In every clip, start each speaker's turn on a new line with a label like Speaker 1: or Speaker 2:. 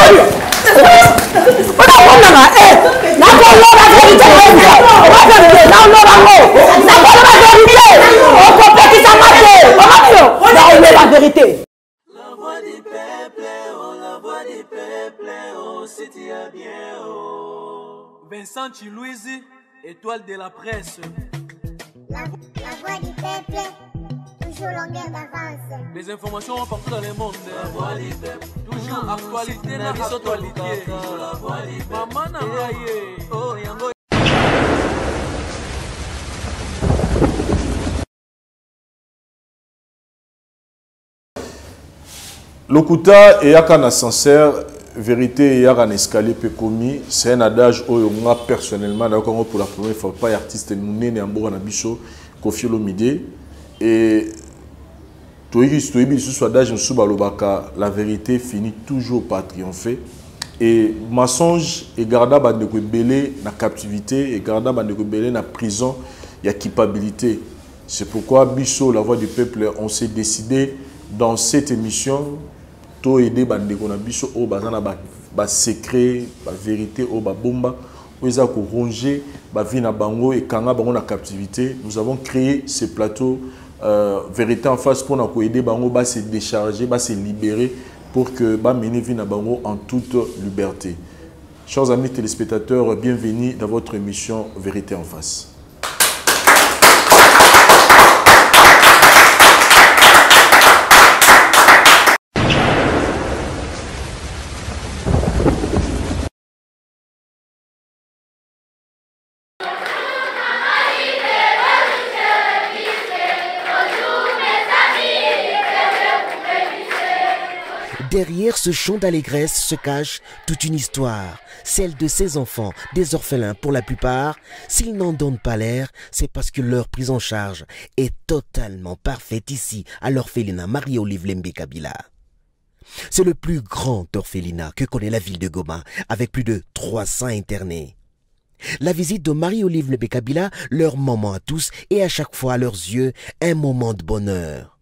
Speaker 1: La vérité.
Speaker 2: La voix du peuple, oh, la voix du peuple, oh, si tu es bien, oh. Vincent Chilouizi, étoile de la presse.
Speaker 3: La voix du peuple, toujours longueur d'avance.
Speaker 2: Les informations partout dans le monde. La voix du peuple, toujours actualité, la actualité. La voix du peuple, maman n'a pas oh, yango.
Speaker 4: Lokuta et Yakana sincère, vérité et Yakana escalier peu commis, c'est un adage où moi personnellement, d'accord, pour la première fois, pas artiste nous né en Bourana Bicho, Kofi Olomide, et ce adage la vérité finit toujours par triompher. Et mensonge et garda bandeko belé na captivité et garda bandeko belé na prison, il y a culpabilité. C'est pourquoi Bicho, la voix du peuple, on s'est décidé dans cette émission to aider bandeko na biso o bazana ba secret ba vérité o ba bomba o eza ko ronger ba vie na bango et kanga bango na captivité. Nous avons créé ce plateau vérité en face pour na ko aider bango ba se décharger, ba se libérer pour que ba mener vie na bango en toute liberté. Chers amis téléspectateurs, bienvenue dans votre émission Vérité en face.
Speaker 5: Derrière ce chant d'allégresse se cache toute une histoire, celle de ces enfants, des orphelins pour la plupart. S'ils n'en donnent pas l'air, c'est parce que leur prise en charge est totalement parfaite ici, à l'orphelinat Marie-Olive Lembe Kabila. C'est le plus grand orphelinat que connaît la ville de Goma, avec plus de 300 internés. La visite de Marie-Olive Lembe Kabila, leur moment à tous et à chaque fois à leurs yeux, un moment de bonheur.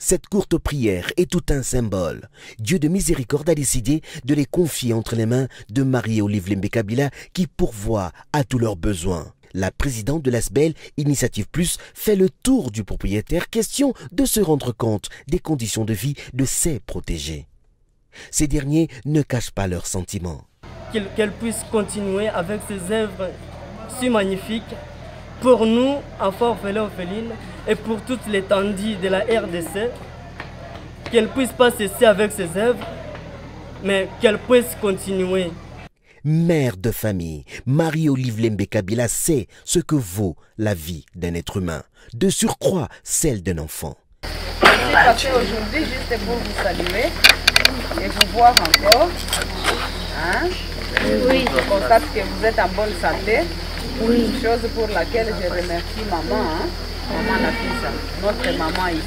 Speaker 5: Cette courte prière est tout un symbole. Dieu de miséricorde a décidé de les confier entre les mains de Marie-Olive Lembe Kabila qui pourvoit à tous leurs besoins. La présidente de l'ASBEL, Initiative Plus, fait le tour du propriétaire, question de se rendre compte des conditions de vie de ses protégés. Ces derniers ne cachent pas leurs sentiments.
Speaker 6: Qu'elle puisse continuer avec ses œuvres si magnifiques pour nous, enfants orphelins orphelines, et pour toute l'étendue de la RDC, qu'elle puisse pas cesser avec ses œuvres, mais qu'elle puisse continuer.
Speaker 5: Mère de famille, Marie-Olive Lembe Kabila sait ce que vaut la vie d'un être humain, de surcroît celle d'un enfant.
Speaker 7: Je suis passée aujourd'hui juste pour vous saluer et vous voir encore. Hein? Oui. Je constate que vous êtes en bonne santé. Oui. Chose pour laquelle je remercie maman, hein? Maman Nafisa, notre maman ici.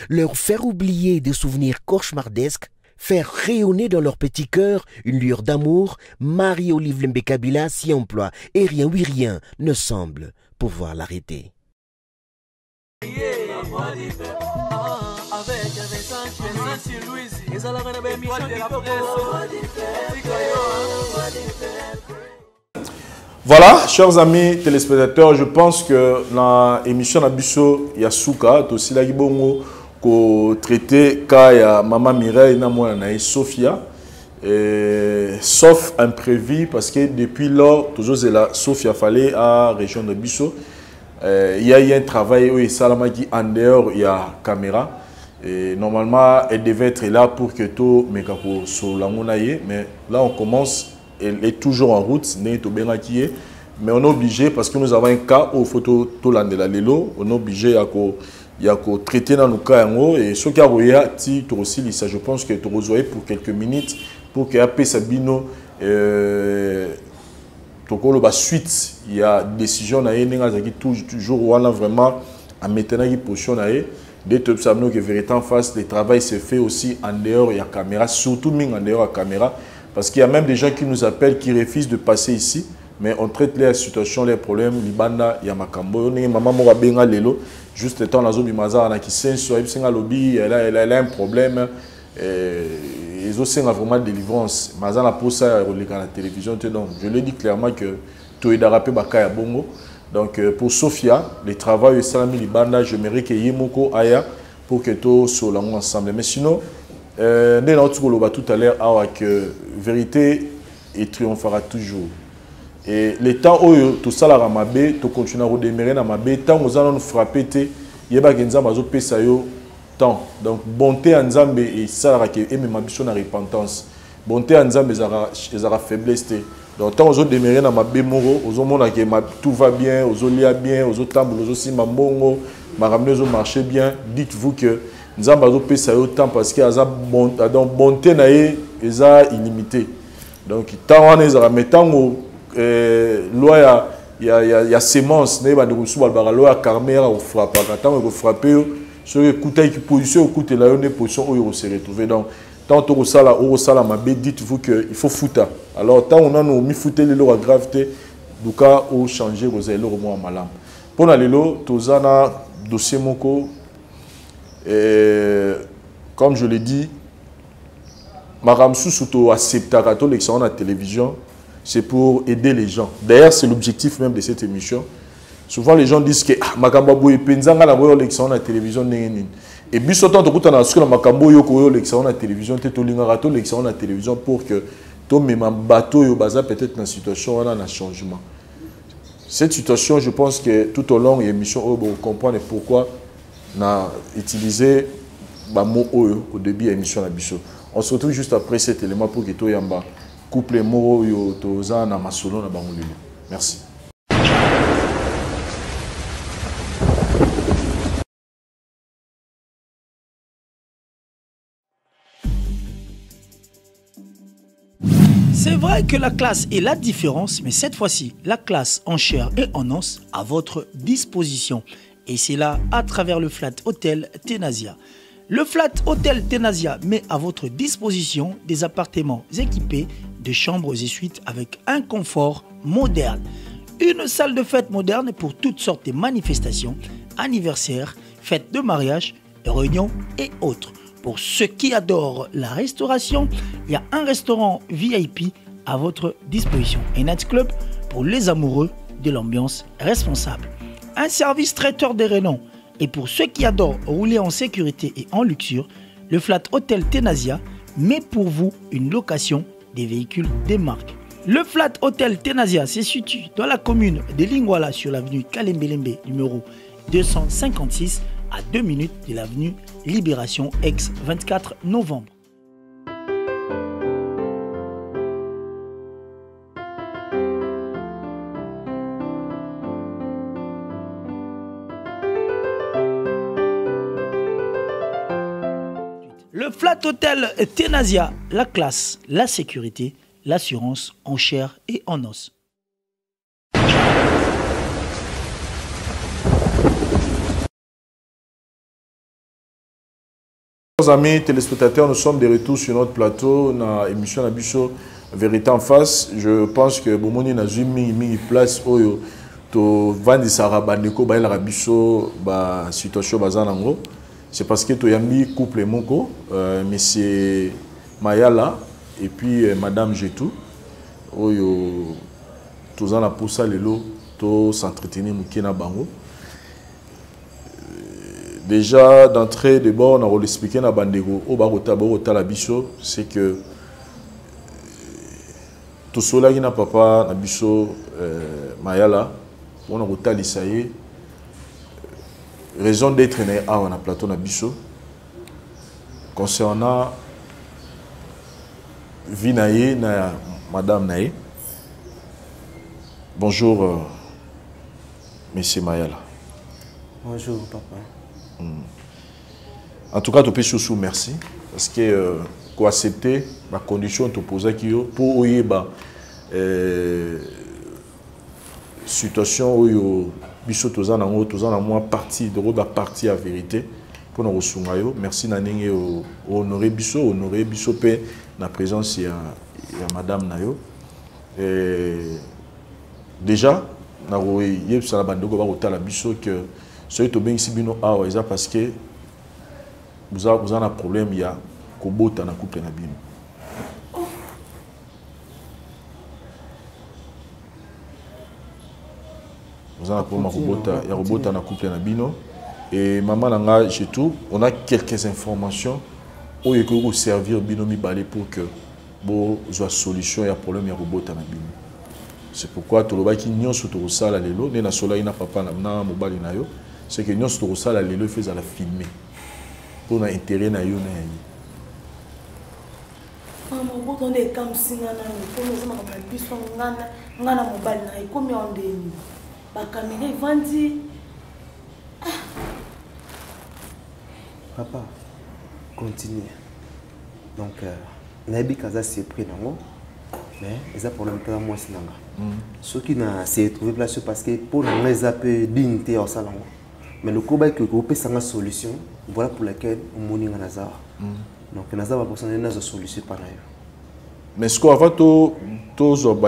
Speaker 5: Leur faire oublier des souvenirs cauchemardesques, faire rayonner dans leur petit cœur une lueur d'amour, Marie-Olive Lembe Kabila s'y emploie et rien, oui rien, ne semble pouvoir l'arrêter.
Speaker 4: Voilà, chers amis téléspectateurs, je pense que dans l'émission Nabiso Yasuka, aussi la Gibongo, qu'on traité Kaya Maman Mireille, et Sophia, sauf imprévu, parce que depuis lors, toujours c'est la Sophia fallait à la région de Bisso. Il y a eu un travail où il y a en dehors, il y a caméra. Et normalement, elle devait être là pour que tout mais là on commence, elle est toujours en route, mais on est obligé parce que nous avons un cas où il faut tout l'andela lelo, on est obligé à traiter dans nos cas et ce qui a aussi je pense que tu rejoins pour quelques minutes pour que après Sabino suite il y a décision toujours vraiment à maintenant une position dès que nous avons que vérité en face, le travail se fait aussi en dehors de la caméra, surtout en dehors de la caméra, parce qu'il y a même des gens qui nous appellent, qui refusent de passer ici, mais on traite les situations, les problèmes, libanda, il y a makambo, maman mora benga lelo, juste étant la zone Mazar qui s'est lobby, elle a un problème. Ils ont vraiment délivrance. Mazar a posé ça à la télévision. Donc, je lui ai dit clairement que tout est d'arrapé Bakaya Bongo. Donc, pour Sophia, le travail est salami libanda. J'aimerais que Yemoko aya pour que tout soit ensemble. Mais sinon, tout à l'heure, que vérité et triomphera toujours. Et le temps où tout ça la ramabé, tout continue à redémarrer dans ma bé, tant nous allons frapper, il y a des gens qui ont fait ça temps. Donc bonté en Zambé et ça la que même ma mission de repentance. Bonté en Zambé ils ont faiblesse. Donc tant nous allons démarrer dans ma bé moro, aux hommes que tout va bien, aux olia bien, aux autres aux aussi ma bongo, ma ramener aux marché bien. Dites-vous que nous allons faire ça temps parce que donc bonté naé ils ont illimité. Donc tant on est à mettre loi il y a sémence ne ba de kusuba ba loi carmera au frapper quand on frapper sur écouter qui position écouter la une position où il se retrouver donc tant au sala mabe dites-vous que il faut fouta alors tant on a nous mi fouter les lois gravité du cas au changer aux élo au moins malam pour la lelo tozana dossier moko comme je l'ai dit Madame Soussouto accepte à l'élection à la télévision, c'est pour aider les gens. D'ailleurs, c'est l'objectif même de cette émission. Souvent, les gens disent que Makambo et Penzanga la l'élection à la télévision. Et puis, surtout, on a ce que Makambo et l'élection à la télévision, l'élection à la télévision pour que tout le bateau peut-être dans une situation où on a un changement. Cette situation, je pense que tout au long de l'émission, vous comprenez pourquoi on a utilisé le mot au début de l'émission. On se retrouve juste après cet élément pour que tout yamba couple moro yo toza na masolo na bangolilo. Merci.
Speaker 1: C'est vrai que la classe est la différence, mais cette fois-ci, la classe en chair et en os à votre disposition. Et c'est là à travers le Flat Hotel Tenasia. Le Flat Hotel Tenasia met à votre disposition des appartements équipés de chambres et suites avec un confort moderne. Une salle de fête moderne pour toutes sortes de manifestations, anniversaires, fêtes de mariage, réunions et autres. Pour ceux qui adorent la restauration, il y a un restaurant VIP à votre disposition. Un nightclub pour les amoureux de l'ambiance responsable. Un service traiteur de renom. Et pour ceux qui adorent rouler en sécurité et en luxure, le Flat Hotel Tenasia met pour vous une location des véhicules des marques. Le Flat Hotel Tenasia se situe dans la commune de Lingwala sur l'avenue Kalembelembe numéro 256 à 2 minutes de l'avenue Libération ex-24 novembre. Le Flat Hotel Tenasia, la classe, la sécurité, l'assurance en chair et en os.
Speaker 4: Chers amis téléspectateurs, nous sommes de retour sur notre plateau, dans l'émission Nabiso Vérité en face. Je pense que Bomoni n'a jamais mis place où to vandi sarabandeko ba la Rabiso ba situation bazanango. C'est parce que tu as mis couple Moko, monsieur Mayala et puis madame Jetou. Oyo tous en la poussa lelo to s'entretenir mukena bango. Déjà d'entrée de bord on a expliqué na bandego au barota la biso c'est que tout cela qui n'a papa na biso Mayala on a rota lisaye raison d'être né à on a plateau na biso concernant Vinaye na madame Naye. Bonjour monsieur Mayala.
Speaker 8: Bonjour papa.
Speaker 4: En tout cas, tu peux surtout merci parce que tu as accepté la condition que tu posais pour situation où biso tozana moi partie de la partie à vérité pour nous resungayo. Merci naninge honorer biso pe na présence ya madame nayo. Déjà na yebsa la bandoko ba otala biso que soki tobengisi bino awa eza parce que vous avez un problème ya kobota na couple na bino. Vous avez un problème ya kobota na couple na bino. Et maman nanga chez tout, on a quelques informations où il faut servir bino mibale pour que bo soit solution ya problème ya kobota na bino. C'est pourquoi tout le monde qui n'y a sur tout ça la lelo, ne na sola ina papa na mobali na yo, c'est que n'y a sur tout ça la lelo fait à la filmer pour na intérêt na yo na yi.
Speaker 9: Maman, vous donnez comme si nana, pour nous on a plus son nana mobile na, comme on dit, ba caméra vendi.
Speaker 8: Papa, continue. Donc, Nabi Kaza s'est pris dans mais ils ont problème pour moi c'est là. Ceux qui n'a s'est trouvé place parce que pour nous ils ont peu dignité au salon. Mais le combat que vous pouvez une solution, voilà pour laquelle on monte en Nazar. Donc Nazar va penser une solution par ailleurs.
Speaker 4: Mais ce qu'on va tout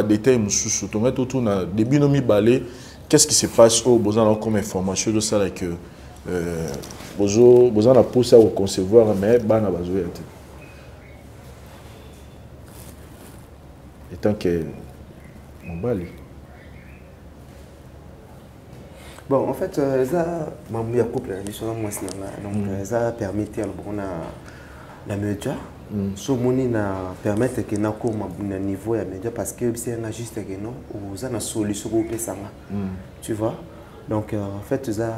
Speaker 4: détail mususu, to mettre tout na début no mi balé, qu'est-ce qui se passe au besoin comme information de ça là que besoin la pousser à concevoir mais bana bazoya te. Étant que mon bali.
Speaker 8: Bon, en fait, ça m'a couple donc ça permet la média. So moni na permettre que na ko na niveau ya média parce que c'est un juste que non ou ça na solution pour pesanga. Tu vois? Donc en fait ça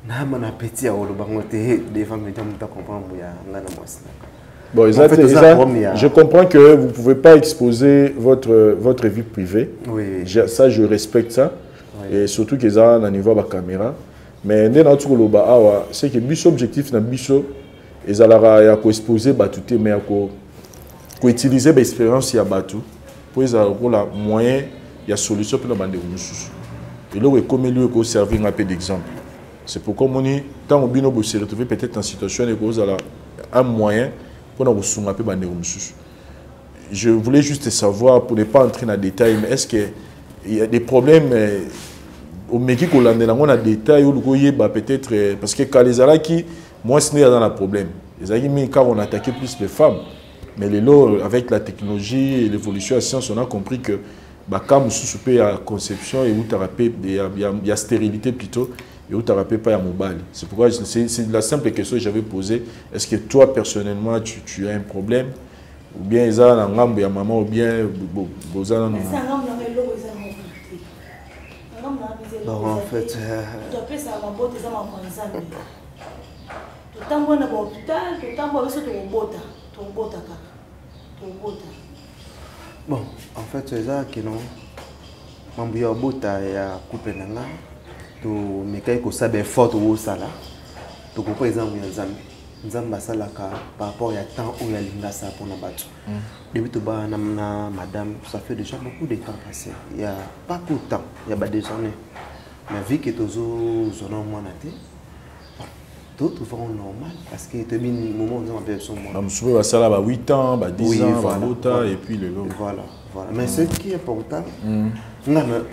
Speaker 8: na mana petit à olo bangote devant média muta comprendre ya ngana mwasi.
Speaker 4: Bon, je comprends que vous ne pouvez pas exposer votre vie privée.
Speaker 8: Oui.
Speaker 4: Ça, je respecte ça. Oui. Et surtout qu'ils ont un niveau de la caméra. Mais c'est que le objectif de Bisso, ils ont exposé tout mais ils utiliser l'expérience pour avoir moyen, il y a solution pour la bande. Et là, comme il faut servir un peu d'exemple. C'est pourquoi tant que nous se retrouver peut-être en situation où vous avez un moyen. Je voulais juste savoir, pour ne pas entrer dans les détails, mais est-ce qu'il y a des problèmes au Mexique on a des détails peut-être parce que quand les Araki, moi ce n'est pas un problème. Les Araki, quand on attaquait plus les femmes, mais les lots avec la technologie et l'évolution de la science, on a compris que quand il y a conception et il y a stérilité plutôt. Et où tu n'as pas à mobile. C'est pourquoi c'est la simple question que j'avais posée. Est-ce que toi, personnellement, tu as un problème? Ou bien il y a un gambe ya maman ou bien vous avez un
Speaker 8: en fait, bon, en fait, c'est ça que non. Mambu ya bota ya couple nanga. To mekai ko sabe fort au sala to ko par exemple nzamba sala ka par rapport à temps où ya linga ça pour na batu depuis to ba na madame ça fait déjà beaucoup de temps passé il y a pas beaucoup de temps il y a des années mais vu que tozo zona moi naté tout trouvons normal parce que te bin moment on a besoin moi
Speaker 4: am souper sala ba 8 ans ba 10 ans ba lota et puis le lot
Speaker 8: voilà mais ce qui est important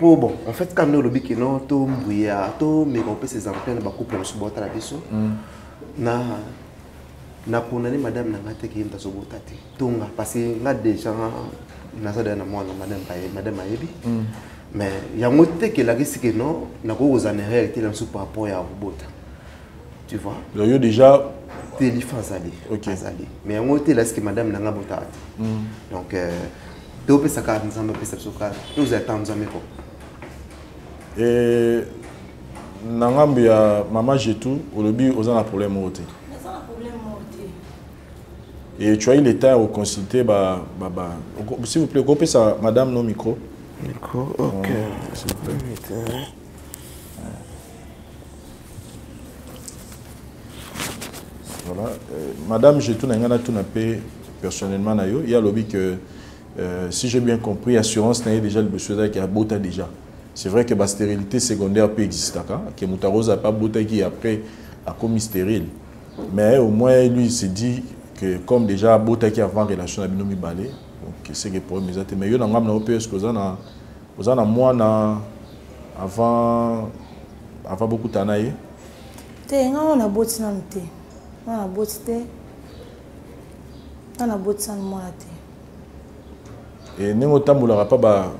Speaker 8: pour bon en fait quand nous le bic non to mbouya to mais on peut ses enfants na couple na sobota la biso na konani madame na ngate ki nta sobota te tonga parce que là déjà na ça na moi madame ayebi mais ya ngote que la risque non na ko aux en réalité dans ce par rapport à robota tu vois
Speaker 4: yo déjà
Speaker 8: téléphone ali OK mais ngote là ce que madame na ngabota donc tu peux savoir que nous avons fait ce cas. Nous attendons jamais quoi.
Speaker 4: Et nangambi ya maman Jetou, au lobby, aux un problème morté. Et tu as eu l'état à consulter s'il vous plaît, coupez ça, madame, nos micros.
Speaker 8: Micro, OK. S'il vous plaît.
Speaker 4: Voilà. Madame Jetou, n'a tout nappé personnellement, il y a lobby que si j'ai bien compris, l'assurance n'a déjà le besoin qui a beauté déjà. C'est vrai que la stérilité secondaire peut exister, que Moutarosa n'a pas beauté qui après a commis stérile. Mais au moins, lui, il s'est dit que comme déjà beauté qui avant relation avec nous, donc c'est que pour mes amis. Mais il y a un peu ce que vous avez moi avant avant beaucoup tanaye.
Speaker 9: Te on a boti na te. On a boti te. On a boti na moi te.
Speaker 4: Et nengo tambola pas ba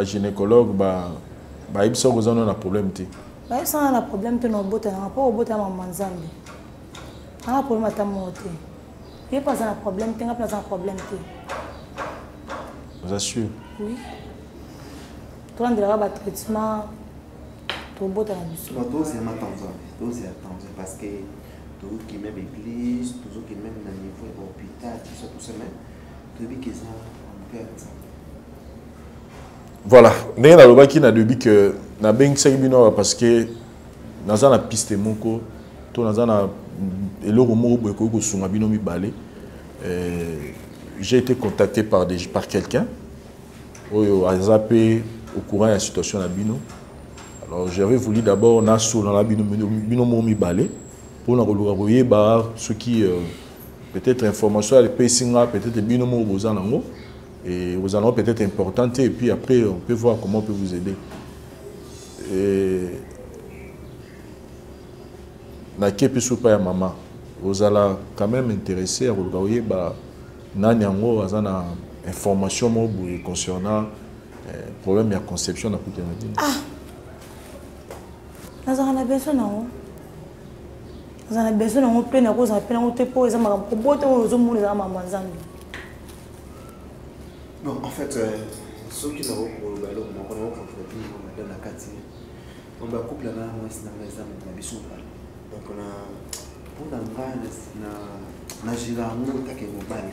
Speaker 4: gynécologue ba ibso gozano na problème te.
Speaker 9: Ba ibso na problème te no bota na pas bota maman Nzambe. On a problème ta moté. Il pas un problème, tu n'as pas un problème.
Speaker 4: Vous assure?
Speaker 9: Oui. Tu as un traitement. Tu as un
Speaker 8: traitement. C'est ma tendance. Parce que tout qui même église, tout qui même dans le niveau de l'hôpital, tout ça même, tu dis qu'ils ont un peu.
Speaker 4: Voilà. Nous avons dit que nous avons parce que nous avons la piste moko, nous avons j'ai été contacté par quelqu'un au courant de la situation à Bino. Alors j'avais voulu d'abord dans la Bino pour ce qui peut-être information peut-être Bino et vous allons peut-être importante et puis après on peut voir comment on peut vous aider. Na kepi soupa ya maman vous allez quand même intéressé à regarder nani yango azana information mo concernant problème de conception na kuta na dine.
Speaker 9: Ah nazana besoin non nazana besoin non pe na ko za pe na te po za ma ko bote o zo mu za maman Nzambe.
Speaker 8: Non, en fait, ceux qui n'ont pas le ballon, on va dans la cantine. On va couper la main, on va se mettre dans la bichon. Donc, on a pour dans la girafe, on a quelques balles.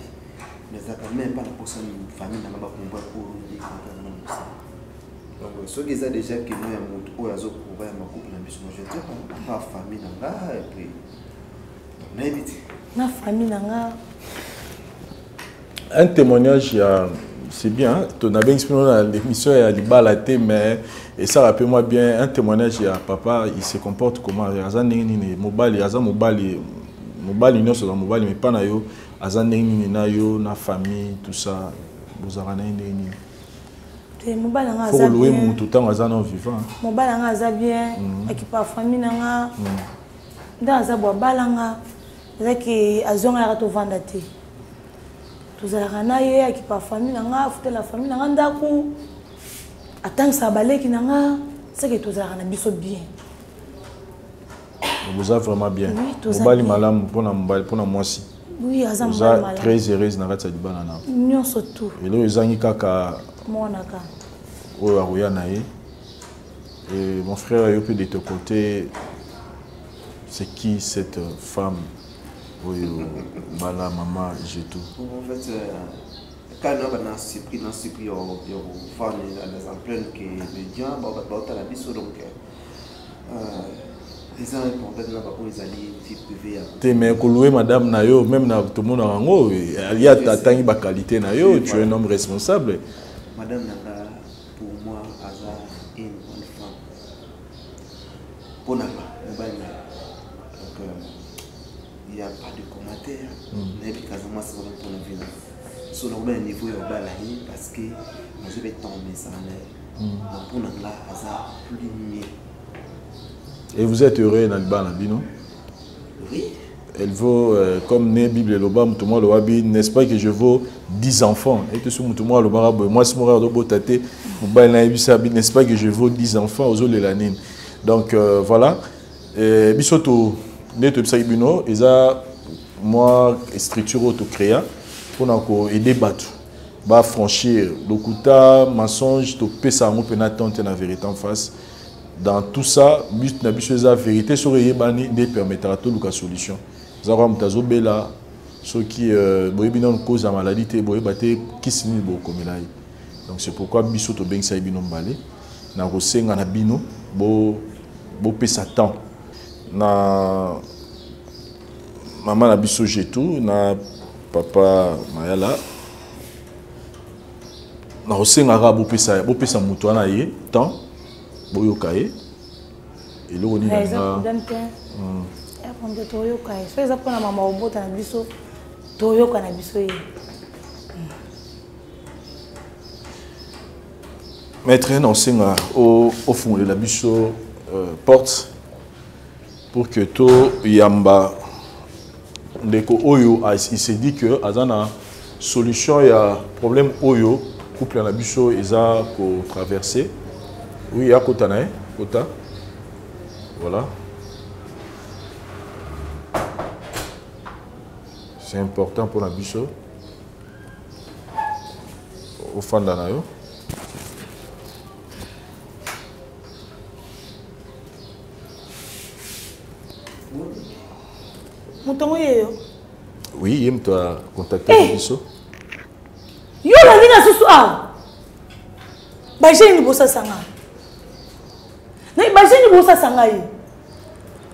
Speaker 8: Mais ça quand même pas la personne famille n'a pas pour dire donc, ceux qui ont déjà qui nous ont montré où ils ont couvert ma couple la bichon. Je dis pas famille n'a pas et puis on a évité.
Speaker 9: Ma famille n'a pas.
Speaker 4: Un témoignage, c'est bien, tu as bien expliqué l'émission à Libalaté, mais et ça rappelle-moi bien, un témoignage, papa, il se comporte comment? Il y a des mobile, mais pas nayo, na famille, tout ça, vous avez
Speaker 9: des mobile
Speaker 4: faut louer mon tout temps à vivant.
Speaker 9: Mobile en bien, équipe famille nanga, dans un bois balanga, c'est que azonga rato vandate. Tous les gens qui parlent famille, la famille, attends ça balai qui n'a c'est que tous les gens bien.
Speaker 4: Vous êtes vraiment bien.
Speaker 9: Oui, tous
Speaker 4: les gens pour moi aussi.
Speaker 9: Oui,
Speaker 4: vous êtes très heureuse dans cette banane.
Speaker 9: Nous surtout.
Speaker 4: Et là, ils ont kaka. Et mon frère est de ton côté. C'est qui cette femme? Oui, Bala, maman, j'ai tout.
Speaker 8: En fait, quand on a surpris, on va les empreintes que les gens ont la vie sur donc. Les gens répondent pour les alliés privés.
Speaker 4: Mais que madame Nayo, même tout le monde en haut, il y a ta qualité Nayo, tu es un homme responsable.
Speaker 8: Madame Nanga, pour moi, Aza est une bonne femme. Pour Nanga, il n'y a pas de commentaire. Mais puis, quand moi, c'est vraiment pour la vie. Sur le niveau, il y a parce que je vais tomber sans l'air. Donc, pour nous, là, ça plus mieux.
Speaker 4: Et vous êtes heureux dans le bas, non?
Speaker 8: Oui.
Speaker 4: Elle vaut, comme né Bible et l'Obam, tout le monde le wabi, n'est-ce pas que je vaux 10 enfants? Et tout le monde le barab, moi, c'est mon rêve de botaté, n'est-ce pas que je vaux 10 enfants aux autres l'année. Donc, voilà. Et bisoto. Neto Psaibino, ils ont moi structure auto-créée pour aider Batu, bah franchir le kuta mensonge, to pesa un peu n'attendre la vérité en face. Dans tout ça, but na biso la vérité sur les bani de permettra tout la solution. Zara mtazo bela ceux qui boyebina cause la maladie te boyebate qui sini bo komelayi. Donc c'est pourquoi biso to ben Saibino mbalé na rosenga na bino bo pesa temps. Na maman na biso jetou na papa mayala na osengaka bopesa moto wana ye temps boyoka ye eloko nini nanga
Speaker 9: toyoka ye so eza mpona mama obota na biso toyoka na biso ye.
Speaker 4: maître na osenga ofungolela biso porte pour que tout yamba ndeko oyo il s'est dit que azana solution il y a problème oyo couple na biso eza ko traverser oui ya kota na kota voilà c'est important pour la biso au fanda na yo
Speaker 9: Mutongo yeyo.
Speaker 4: Oui, il m'a contacté avec biso.
Speaker 9: Yo la linga susu a. Ba jeni bosa sanga. Na ba jeni bosa sanga yi.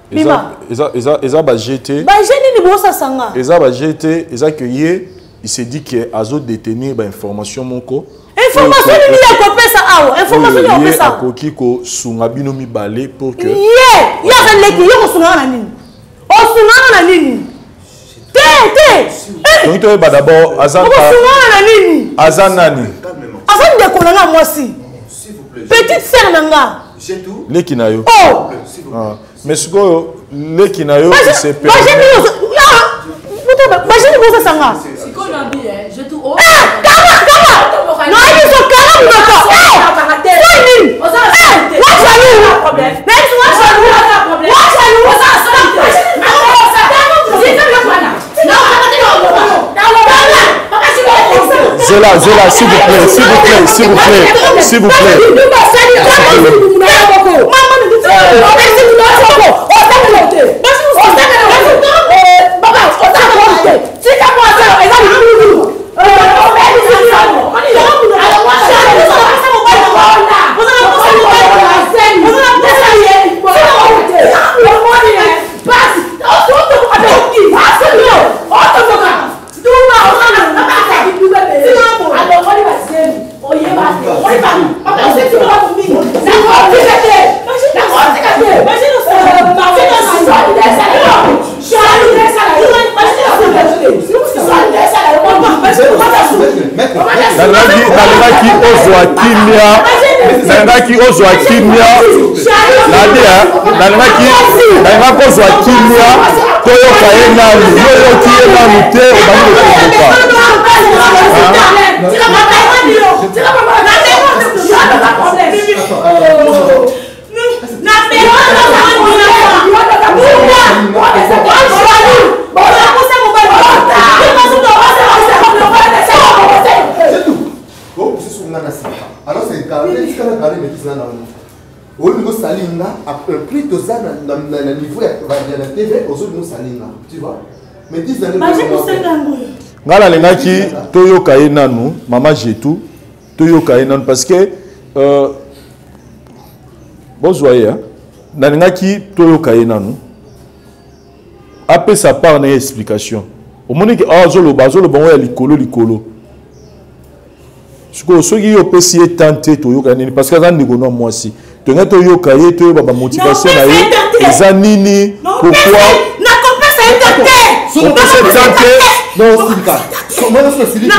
Speaker 9: Bima.
Speaker 4: Eza ba GT.
Speaker 9: Ba jeni ni bosa sanga.
Speaker 4: Eza ba GT, eza que il s'est dit que azo détenir ba information moko.
Speaker 9: Information ni ya ko pesa awo. Information ni ko pesa.
Speaker 4: Ko kiko sunga bino mi balé pour que
Speaker 9: ya ka leki yo ko sunga na nini? O sunga na nini?
Speaker 4: Donc tu vas d'abord Azan nani
Speaker 9: Azan de kolanga moi si petite sœur nanga
Speaker 4: Lekinayo
Speaker 9: oh
Speaker 4: mais ce que Lekinayo c'est
Speaker 9: pas j'ai bosa sanga
Speaker 10: si qu'on a dit je tout oh
Speaker 9: kama non ils sont kama
Speaker 4: Zéla, s'il vous plaît, s'il vous plaît, s'il vous plaît, s'il vous plaît. Nangaki ozwa kimia nangaki ozwa kimia toyoka ye nanu yoyoki ye nanu te
Speaker 8: alors c'est carré au niveau salinga après plus de ça dans le niveau de la TV aux autres salinga tu vois mais 10 années
Speaker 4: ngala lengaki toyoka ye nanu mama jetu toyoka ye nanu parce que bozwaye nalengaki toyoka ye nanu apesa part na explication omoni ke azoloba ngo ya likolo soki yo pesi ye tante toyoka nini parce que aza ndeko na mwasi tonga toyoka ye toyoba ba motivation na ye eza nini pourquoi
Speaker 9: nakopesa ye tante
Speaker 8: non silika comment est-ce que silika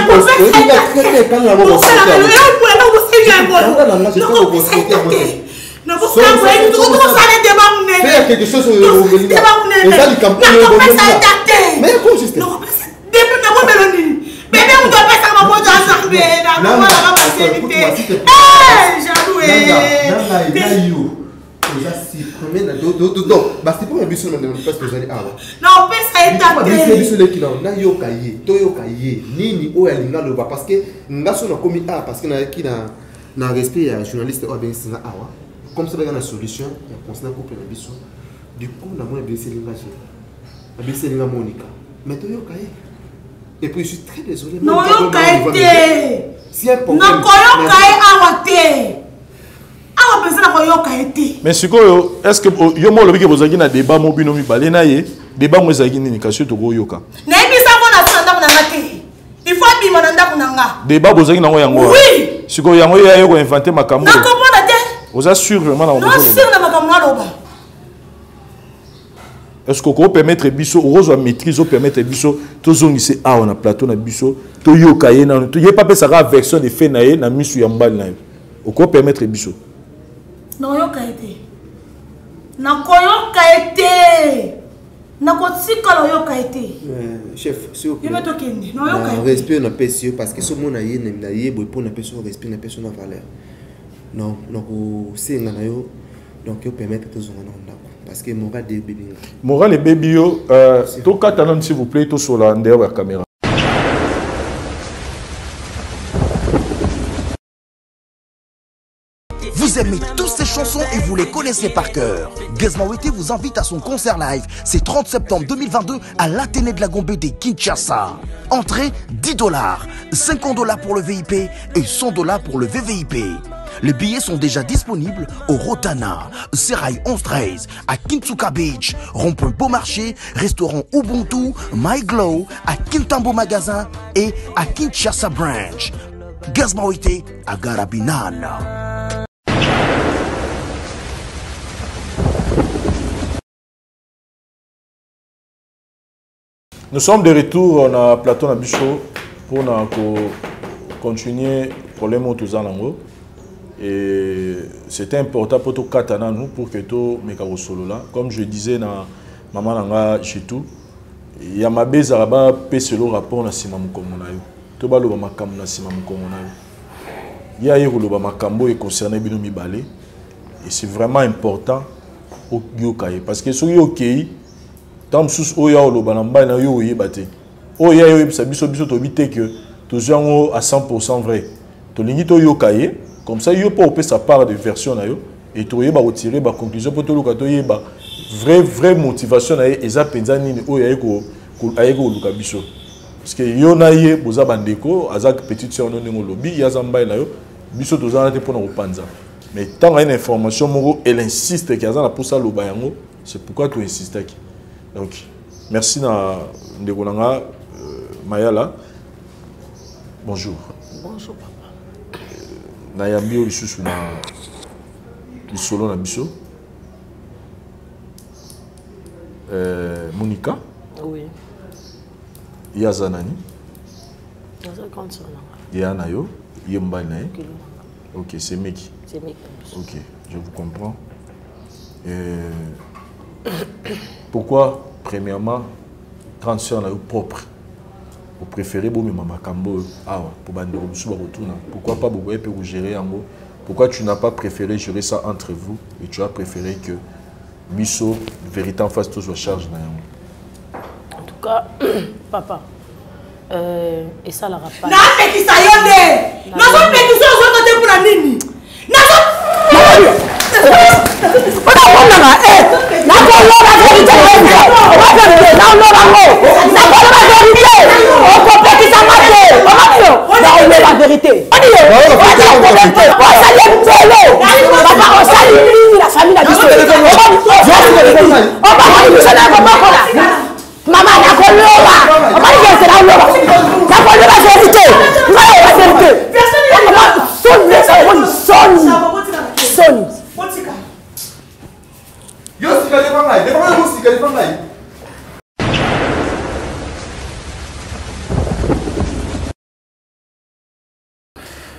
Speaker 8: faire quelque chose au mais comment juste
Speaker 9: bébé on doit pas ça maman dans assemblée na maman la maman c'est jaloux
Speaker 8: donc bah c'est pas un biso na parce que j'allais ah
Speaker 9: non on peut ça être
Speaker 8: biso le qui na yoka ye to yoka ye nini o ya linga lo parce que ngaso na komi ah parce que na ki na respect ya journaliste o ben sina awa comme ça il y a une solution ya concernant couple na biso du coup na moi blessé linga Monica mais to yoka ye. Et puis je suis très désolé.
Speaker 9: Non, yo kaete.
Speaker 8: Si un problème.
Speaker 9: Non, koyo kae awate. Awa pesa ko yo kaete.
Speaker 4: Mais sikoyo, est-ce que yo mo lobi ke bozaki na débat mo bino mi balé na ye, débat mo ezaki nini kasi to ko yoka.
Speaker 9: Na ebisa mo na sanda mo na ngate. Il faut bima na ndako nanga.
Speaker 4: Débat bozaki na ngo yango.
Speaker 9: Oui.
Speaker 4: Sikoyo yango ya yo ko inventer makambo.
Speaker 9: Na komona te.
Speaker 4: Oza sûr vraiment na ngo.
Speaker 9: Non, sûr na makambo aloba.
Speaker 4: Est-ce qu'on peut permettre biso rose maîtrise permettre biso tozongise a on a plateau na biso to yoka ye na to ye pas ça version de fait na ye na misu ya mbali na on peut permettre biso
Speaker 9: non yoka été nakoyoka ete nakotika loyoka ete
Speaker 8: chef s'il vous plaît
Speaker 9: yeba tokende noyoka ete
Speaker 8: respect na pesi parce que ce mot na ye na ye boy pour na pesi respect na pesi na valeur non ko senga na yo donc yo permettre que zonga na ndako parce que moral de bébé
Speaker 4: moral et baby yo to katana s'il vous plaît to sur la derrière la caméra.
Speaker 5: Vous aimez toutes ces chansons et vous les connaissez par cœur. Gizmawete vous invite à son concert live. C'est 30 septembre 2022 à l'Athénée de la Gombe de Kinshasa. Entrée $10, $50 pour le VIP et $100 pour le VVIP. Les billets sont déjà disponibles au Rotana, Serail 11-13, à Kintsuka Beach, Rond-Point Beaumarchais, Restaurant Ubuntu, My Glow, à Kintambo Magasin et à Kinshasa Branch. Gizmawete à Garabinana.
Speaker 4: Nous sommes de retour on a plateau Nabicho pour continuer le problème autour de et c'était important pour tout katana nous pour que tout mekaro solo là comme je disais na maman nanga Jetou il y a ma base là-bas peselo rapport na sima mukongo na yo to ba lo makambo na sima mukongo na yo ya yero lo makambo et concerné bino mibale et c'est vraiment important au yokaye parce que so yokaye tant sous oya oloba na mba na yo oyebate oya yo bisa biso to bité que toujours à 100% vrai to lingi to yokaye comme ça yo pas sa part de version na yo et to yeba retirer ba conclusion pour to luka to yeba vraie motivation na ye eza penza nini oya ko ayeko luka biso parce que yo na ye boza bandeko azak petite sœur no ngo lobi ya zamba na yo biso to zana te pona opanza mais tant une information moko elle insiste que azana pour ça loba yango c'est pourquoi tu insistes. Donc, merci Ndegonanga Mayala. Bonjour.
Speaker 10: Bonjour, papa.
Speaker 4: Nayambio Lissus na Lisolo na Biso. Monica.
Speaker 10: Oui.
Speaker 4: Yazanani.
Speaker 10: Yazanani.
Speaker 4: Yanayo. Yembanaye. Ok, c'est Meki.
Speaker 10: C'est Meki.
Speaker 4: Ok, je vous comprends. Pourquoi, premièrement, quand c'est propre, vous préférez vous maman Kambo pour pourquoi pas vous gérer en haut? Pourquoi tu n'as pas préféré gérer ça entre vous et tu as préféré que Misso, vérité en face, tout soit charge?
Speaker 10: En tout cas, papa, et ça la rappelle.
Speaker 9: La vérité.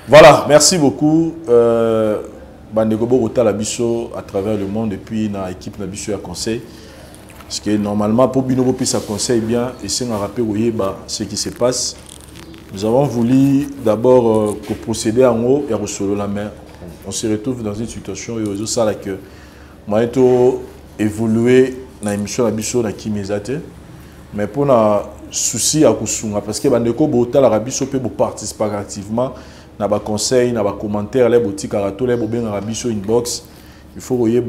Speaker 4: Voilà, merci beaucoup. Bandegobo Rota Labiso à travers le monde et puis dans l'équipe Labiso à conseil. Parce que normalement, pour Binobo puis ça conseille bien et c'est un rappel ce qui se passe. Nous avons voulu d'abord procéder en haut et recevoir la main. On se retrouve dans une situation où il y a que moi évolué dans l'émission Labiso dans Kimezate. Mais pour un souci à Kusunga, parce que Bandegobo Rota Labiso peut participer activement. Na ba conseil, na ba commentaire, les boutiques à rato, les bobins à rabiso inbox. Il faut voyer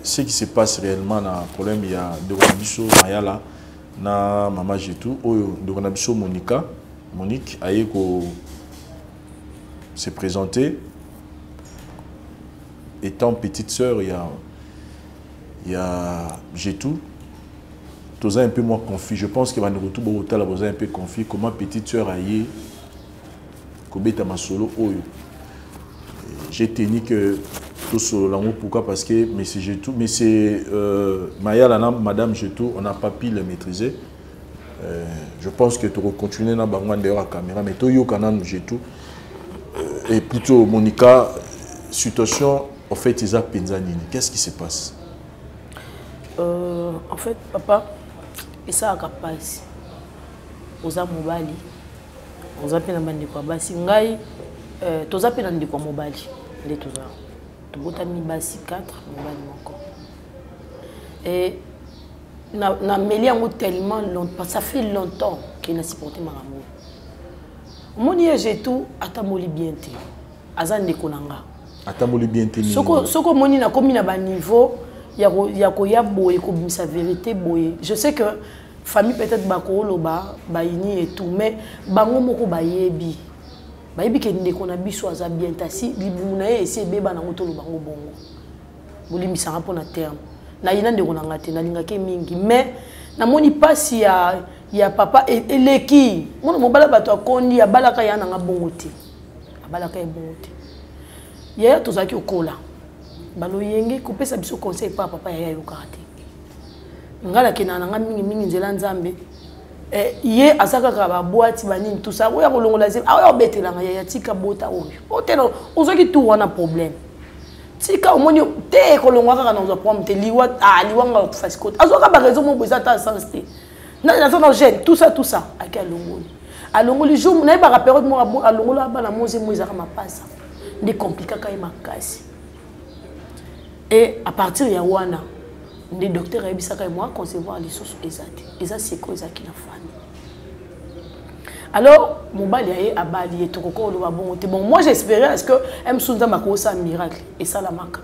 Speaker 4: ce qui se passe réellement dans le problème. Il y a de rabiso Mayala, na maman Jetou, de rabiso Monica, Monique, aïeko s'est présentée. Étant petite sœur, il y a Jetou. Tous un peu moins confus. Je pense que va nous retrouver un peu confus. Comment petite sœur aïe Kobeta Masolo Oyo. J'ai tenu que tout solo pourquoi? Parce que monsieur Jetou, monsieur Maya Lana, madame Jetou, on n'a pas pu le maîtriser. Je pense que tu vas continuer dans la caméra, mais tu as Jetou. Et plutôt Monica, situation, en fait, ils ont Penzanini. Qu'est-ce qui se passe?
Speaker 10: En fait, papa, et ça a capable. Aux amobali, aux appels à bande quoi basi ngai, tous appels à quoi mobali, les tous ans. Tout le monde basi 4 mobali encore. Et na mêlé tellement longtemps, ça fait longtemps qu'il n'a supporté ma amour. Mon j'ai tout atamoli bien té, azan de konanga. Atamoli bien té. Soko moni na komi na ba niveau, ya boye ko sa vérité boye. Je sais que famille peut-être bakoloba baini et tout mais bango moko bayebi ke ndeko na biso aza bien tasi libuna ese beba na ngotolo bango bongo bolimisa ngapo na terme na yina ndeko na ngate na lingake mingi mais na moni pasi ya papa eleki mona mobala bato akondi ya balaka yana nga bongo te abalaka e bongo te ya tozaki okola balo yenge kopesa biso conseil pa papa ya yo karate ngala kenana nga mingi nzela nzambe ye asaka ka ba boîte banini tout ça oya kolongola zé oya betela nga ya tika bota oyo otelo ozoki tout wana problème tika omoni te kolongwa kaka na problème te liwa liwanga fasiko azoka ba raison mo boza ta sens te na zona gêne tout ça aka alongoli jour na ba période mo alongola ba na moze mo ezaka mapasa ndi compliqué ka makasi et à partir ya wana les docteurs ont moi concevoir les sources exactes. Et ça, c'est quoi qui la famille. Alors, mon bali a bali et tout bon. Moi, j'espérais est-ce que M. Sunza m'a causé un miracle. Et ça, la marque.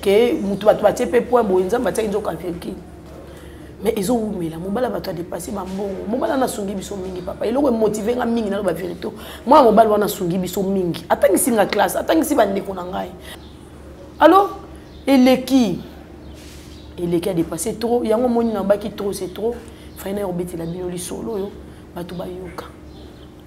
Speaker 10: Que Moutou Batuate Pepo, Boinza, Batia, ils ont calculé. Mais ils ont ouvert là. Mon bali a dépassé ma bon. Mon bali a sungi biso mingi, papa. Il a motivé un mingi dans la vérité. Moi, mon bali a sungi biso mingi. Attends ici la classe. Attends ici, bande konangai. Alors, et les qui? Et les cas dépassé trop, il y a un moment qui trop c'est trop. Il faut embêter la binoli solo yo, batu bayuka.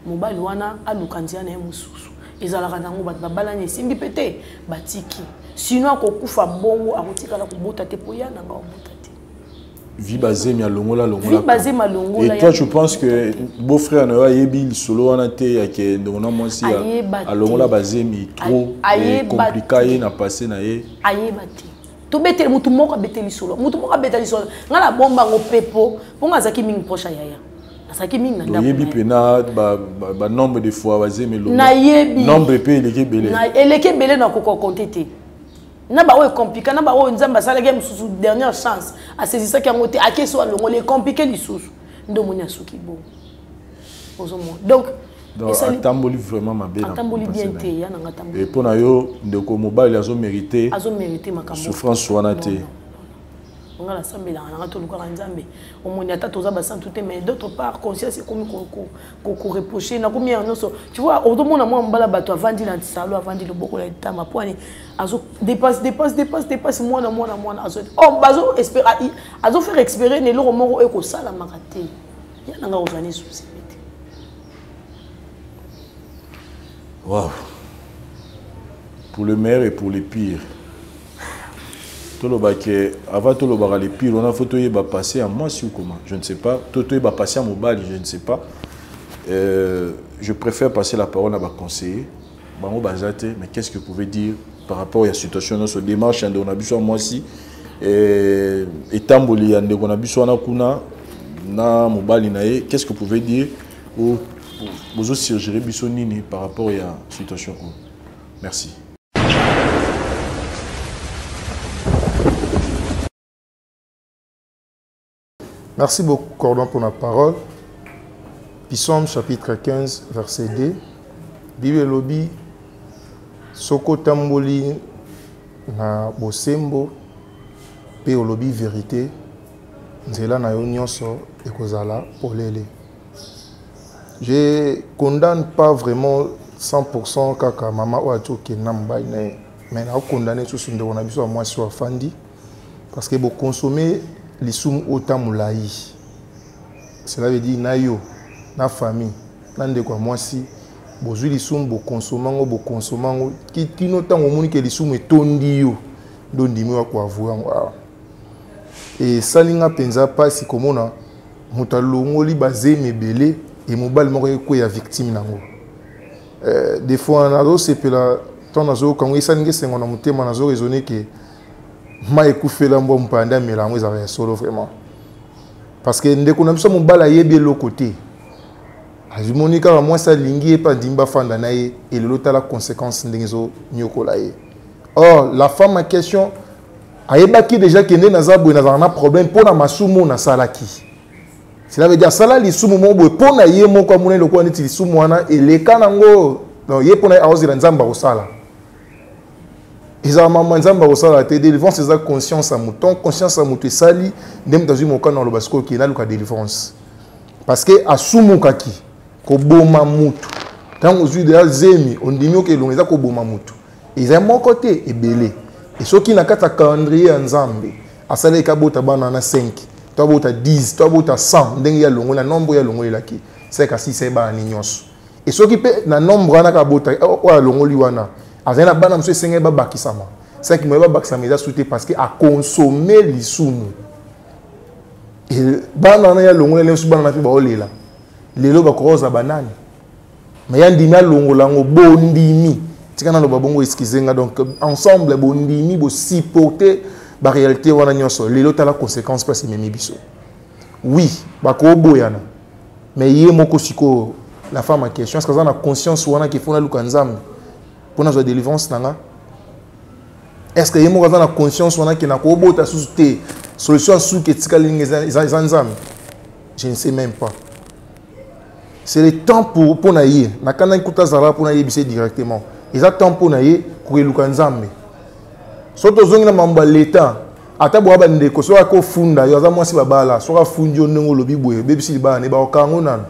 Speaker 10: Mobile wana alukanzia na mususu. Ezalaka nango batu babalanye simbi pété batiki. Sinon akokufa bongo akotika la kubota te poya na nga obota te.
Speaker 4: Vie basée mi alongola longola.
Speaker 10: Vie basée ma longola.
Speaker 4: Et toi tu penses que beau frère na yebi solo wana te ya ke ndona mwasi alongola basée mi trop compliqué na passé na ye.
Speaker 10: Ayebati. To beteli mutu moko beteli solo mutu moko beteli solo ngala bomba ngo pepo ponga zaki mingi pocha yaya azaki mingi na ndako
Speaker 4: yebi pena ba nombre de fois bazé melo
Speaker 10: na yebi
Speaker 4: nombre pe eleke belé
Speaker 10: na eleke belé na koko compter na ba o compliqué na ba o nzamba sala game sous dernière chance a saisir ça ngote akeso alongo les compliqué lisusu ndo moni asuki bo ozomo donc
Speaker 4: atamboli vraiment ma belle
Speaker 10: atamboli bien te ya nanga tamboli
Speaker 4: et pour na yo ndeko mobile azo mérité
Speaker 10: makambo
Speaker 4: souffrance wana te
Speaker 10: ngala sambela nanga to luka nzambe omoni ata toza ba sans tout mais d'autre part conscience comme ko reprocher na combien non tu vois au monde moi mbala bato avandi na salo avandi le boko la tama poani azo dépasse moi na azo bazo espérer azo faire espérer ne lo moko eko sala makate ya nanga ozani souci.
Speaker 4: Wow. Pour le meilleur et pour les pires. Avant tout le les pires, on a photo passer à moi ou comment, je ne sais pas. Tout va passer à Mobali, je ne sais pas. Je préfère passer la parole à ma conseiller. Mais qu'est-ce que vous pouvez dire par rapport à la situation de notre démarche on a besoin moi aussi et Tamboli on a besoin na Mobali nae. Qu'est-ce que vous pouvez dire vous aussi gérer Bissonini par rapport à la situation. Merci.
Speaker 11: Merci beaucoup, Cordon, pour la parole. Psaume chapitre 15, verset 2. Bible lobby, Soko Tamboli na Bosembo, pe lobby vérité, Nzela na Yonyonso et Kozala Polele. Je ne condamne pas vraiment 100% kaka maman ou ato qui n'a pas mais je condamne tout ce qu'on a besoin moi sur Fandi parce que vous consommez les soum autant moulaï. Cela veut dire nayo na famille nande quoi moi si vous les soum vous consommant qui notant au monde que les soum est tondi yo donc dis moi quoi voir et salinga penza pas si comme on a mutalongoli basé mebele et mobile moko ko ya victime nango des fois on a c'est pela ton nazo quand il s'engage c'est on a mutema nazo raisonner que ma ekufela mbo mpanda melango ezaka solo vraiment parce que ndeko na biso mobala yebi lo côté azimoni kaka mwasi alingi ye mpe andimba fanda na ye elelo tala conséquence ndenge ezonyokola ye. Or la femme en question ayebaki déjà kende naza boye nazala na problème mpona masumu nasalaki. Cela veut dire sala lisumu mo boye mpona ye moko amona eloko neti lisumu wana eleka nango ye mpona ye aozela nzambe akosala. Ezala mama nzambe akosala te délivrance eza conscience ya moto. Ton conscience ya moto esali nde moto azwi mokano aloba sikoyo ke naluka délivrance parce que asumukaki koboma mutu ntango ozwi deya zemi ondimi oke elongo eza koboma mutu eza moko te ebele e soki na kati ya calendrier ya nzambe asali ekabota bana na 5 to abota 10 to abota 100 ndenge ya longo na nombre ya longo elaki seka 6 ebana ni nyonso e soki mpe na nombre wana kabota oyo alongoli wana azali na bana mosusu esenge babakisama seki moye babakisama eza sute parce que akonsome lisumu bana wana ya longo lelo bana na mpe baolela lelo bakokoza banani mais ya ndimi alongola yango bondimi tika naloba bongo excusez nga donc ensemble bondimi bosupporter baréalité wana nyonso lelo tala conséquence place ememi biso oui bakoboyana mais ye moko sikoyo la femme en question est-ce que aza na conscience wana kifo naluka nzambe mpona zwa délivrance nanga est-ce que ye moko aza na conscience wana ke nakobota susu te solution suki etikali ndenge eza nzambe je ne sais même pas. C'est le temps pour naïe. Na kana ikuta zara pour naïe bise directement. Ils attendent pour naïe kueluka nzambe. Soto zongi na mamba l'état. Ata bo abande ko so ko funda yo za mwasi babala so ka fundi onengo lobi boye bebisi libana ne ba okango nan.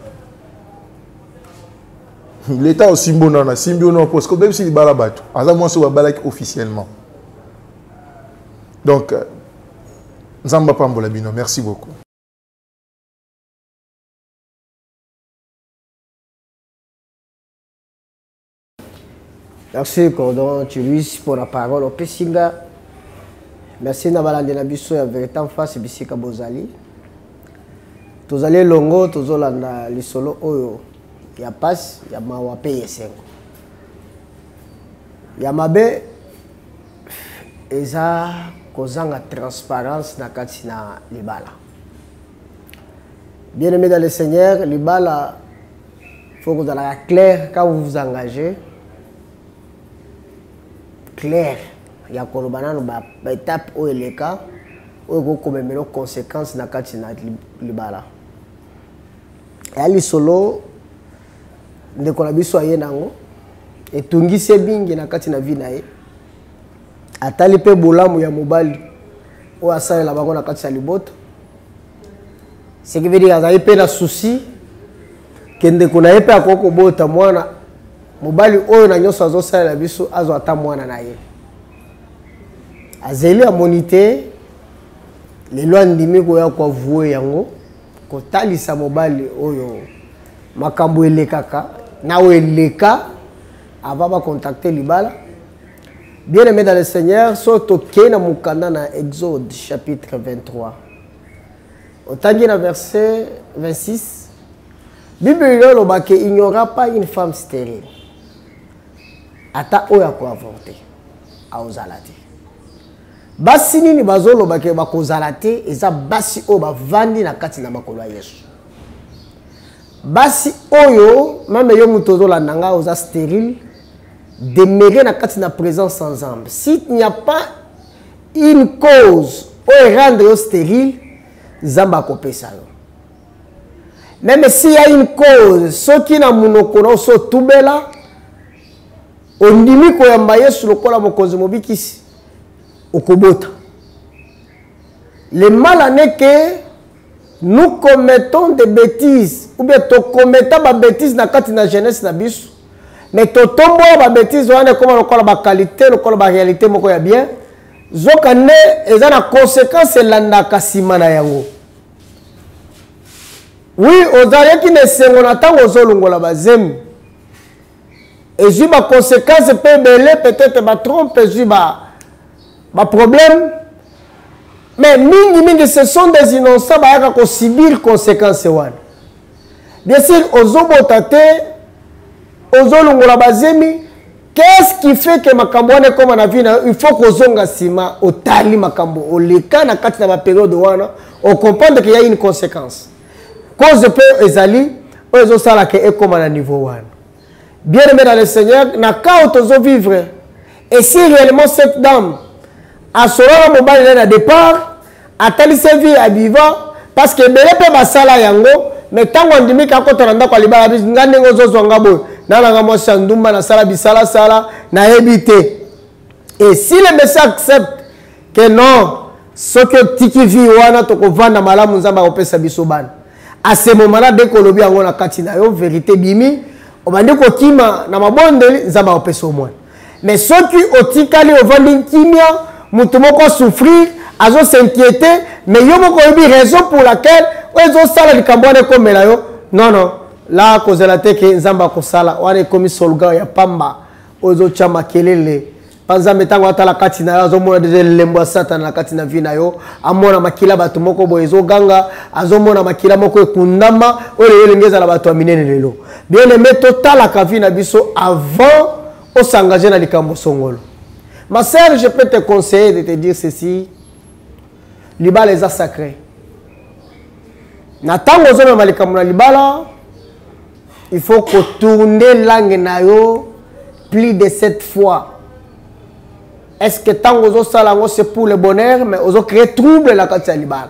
Speaker 11: L'état aussi mbona na simbio no parce que bebisi libala bato. Aza mwasi babala officiellement. Donc nzamba pambola bino. Merci beaucoup.
Speaker 12: Merci Cordon Tulus pour la parole au Pessinga. Merci Nabalande Nabiso ya vérité en face Bisika Bozali. Tozali longo tozolanda lisolo oyo ya passe ya mawape yesengo. Ya mabe eza kozanga transparence na kati na libala. Bien aimé dans le Seigneur, libala faut que vous soyez clair quand vous vous engagez. Clair, il y a une étape où il est cas, où il y a des conséquences dans le bala. Et à l'isolo, de konabi soye nango, et tungi sebingi na kati na vie nae, atali pe bolamu ya mobali, ou asale la bango na kati ya liboto. Ce qui veut dire qu'il y a pe na souci, kende kuna pe akoko bota mwana. Mobali oyo na nyoso azosala la biso azo ata mwana na ye azeli a monité le loi ndimi ko ya kwa vouer yango ko talisa mobali oyo makambo elekaka na weleka ava ba contacter libala. Bien aimé dans le Seigneur, soto kena mukanda na Exode chapitre 23 otangi na verset 26 Bible loloba ke il n'y aura pas une femme stérile ata oya ko avorter aozala te. Basi nini bazoloba ke bakozala te eza basi oyo bavandi na kati na makolo ya Yesu. Basi oyo même yo muto ozolanda nga oza stérile demeurer na kati na présence sans âme. Si il n'y a pas une cause oyo rendre yo stérile Zamba akopesa yo. Même s'il y a une cause soki na munoko na so tubela ondimi koyamba Yesu lokola mokonzi mobikisi okobota. Le mal est que nous commettons des bêtises ou bien to commettons des bêtises na kati na jeunesse na biso mais to tombo ba bêtises wana comme lokola ba qualité lokola ba réalité moko ya bien zoka ne eza na conséquence landa kasima na yango. Oui, ozalaki ne sengo na tango zolongola bazemu. Et j'ai ma conséquence peut-être ma trompe, j'ai ma problème. Mais mingi ce sont des innocents qui subir conséquences. Bien sûr, ozobotate, ozolongola bazemi, Qu'est-ce qui fait que makambo wana comme na vie il faut que zonga sima otali makambo oleka na kati na ba période wana on comprend qu'il y a une conséquence cause peu ezali ozo sala que e comme na niveau wana bien aimé dans le Seigneur na ka ozo vivre et si réellement cette dame a solo mobile na départ atali sa vie à vivant parce que belé pe basala yango mais tango ndimi ka ko toranda kwa libala bis ngande ngozo zonga boy nalanga mo sandumba na sala bisala sala na ebité et si le message accepte que non ce que tiki vi wana to ko vanda malamu nzamba opesa biso bana à ce moment là dès que lobi yango na kati na yo vérité bimi obandi ko kima na mabondeli nzamba opesa au moins mais ce qui otikali ovandi kimia mutu moko souffrir azo s'inquiéter mais yo moko yebi raison pour laquelle ozo sala likambone comme la yo non là cause la te que nzamba ko sala wana komi solga ya pamba ozo chama kelele panza metango atala kati na azo mona de lembo satana na kati na vina yo amona makila batu moko boyezo ganga azo mona makila moko ekundama ole yelengeza la batu aminene lelo bien aimé total la kavina biso avant au s'engager dans likambo songolo. Ma sœur, je peux te conseiller de te dire ceci. Libala est sacré. Natang ozona malikambo na libala, il faut que tourner langue na yo plus de 7 fois. Est-ce que tant ozo salango c'est pour le bonheur mais ozo créer trouble la kati ya libala.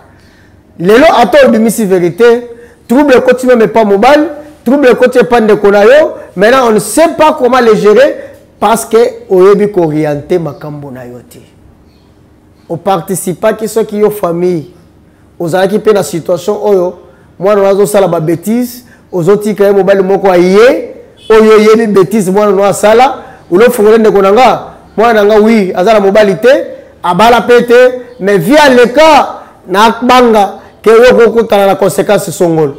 Speaker 12: Lelo ato bimisi vérité, trouble côté même pas mobile, trouble côté pas de konayo, maintenant on ne sait pas comment les gérer parce que oyebi ko orienter makambo na yo te. On participe qui ceux qui yo famille, aux qui pe na situation oyo, moi on azo sala ba bêtise, aux autres qui mobile moko ayé, oyo yebi bêtise moi on sala, ou lo fongole de konanga, moi nanga oui, azala mobilité, abala pété, mais via le cas na banga que yo ko kutana la conséquence songolo.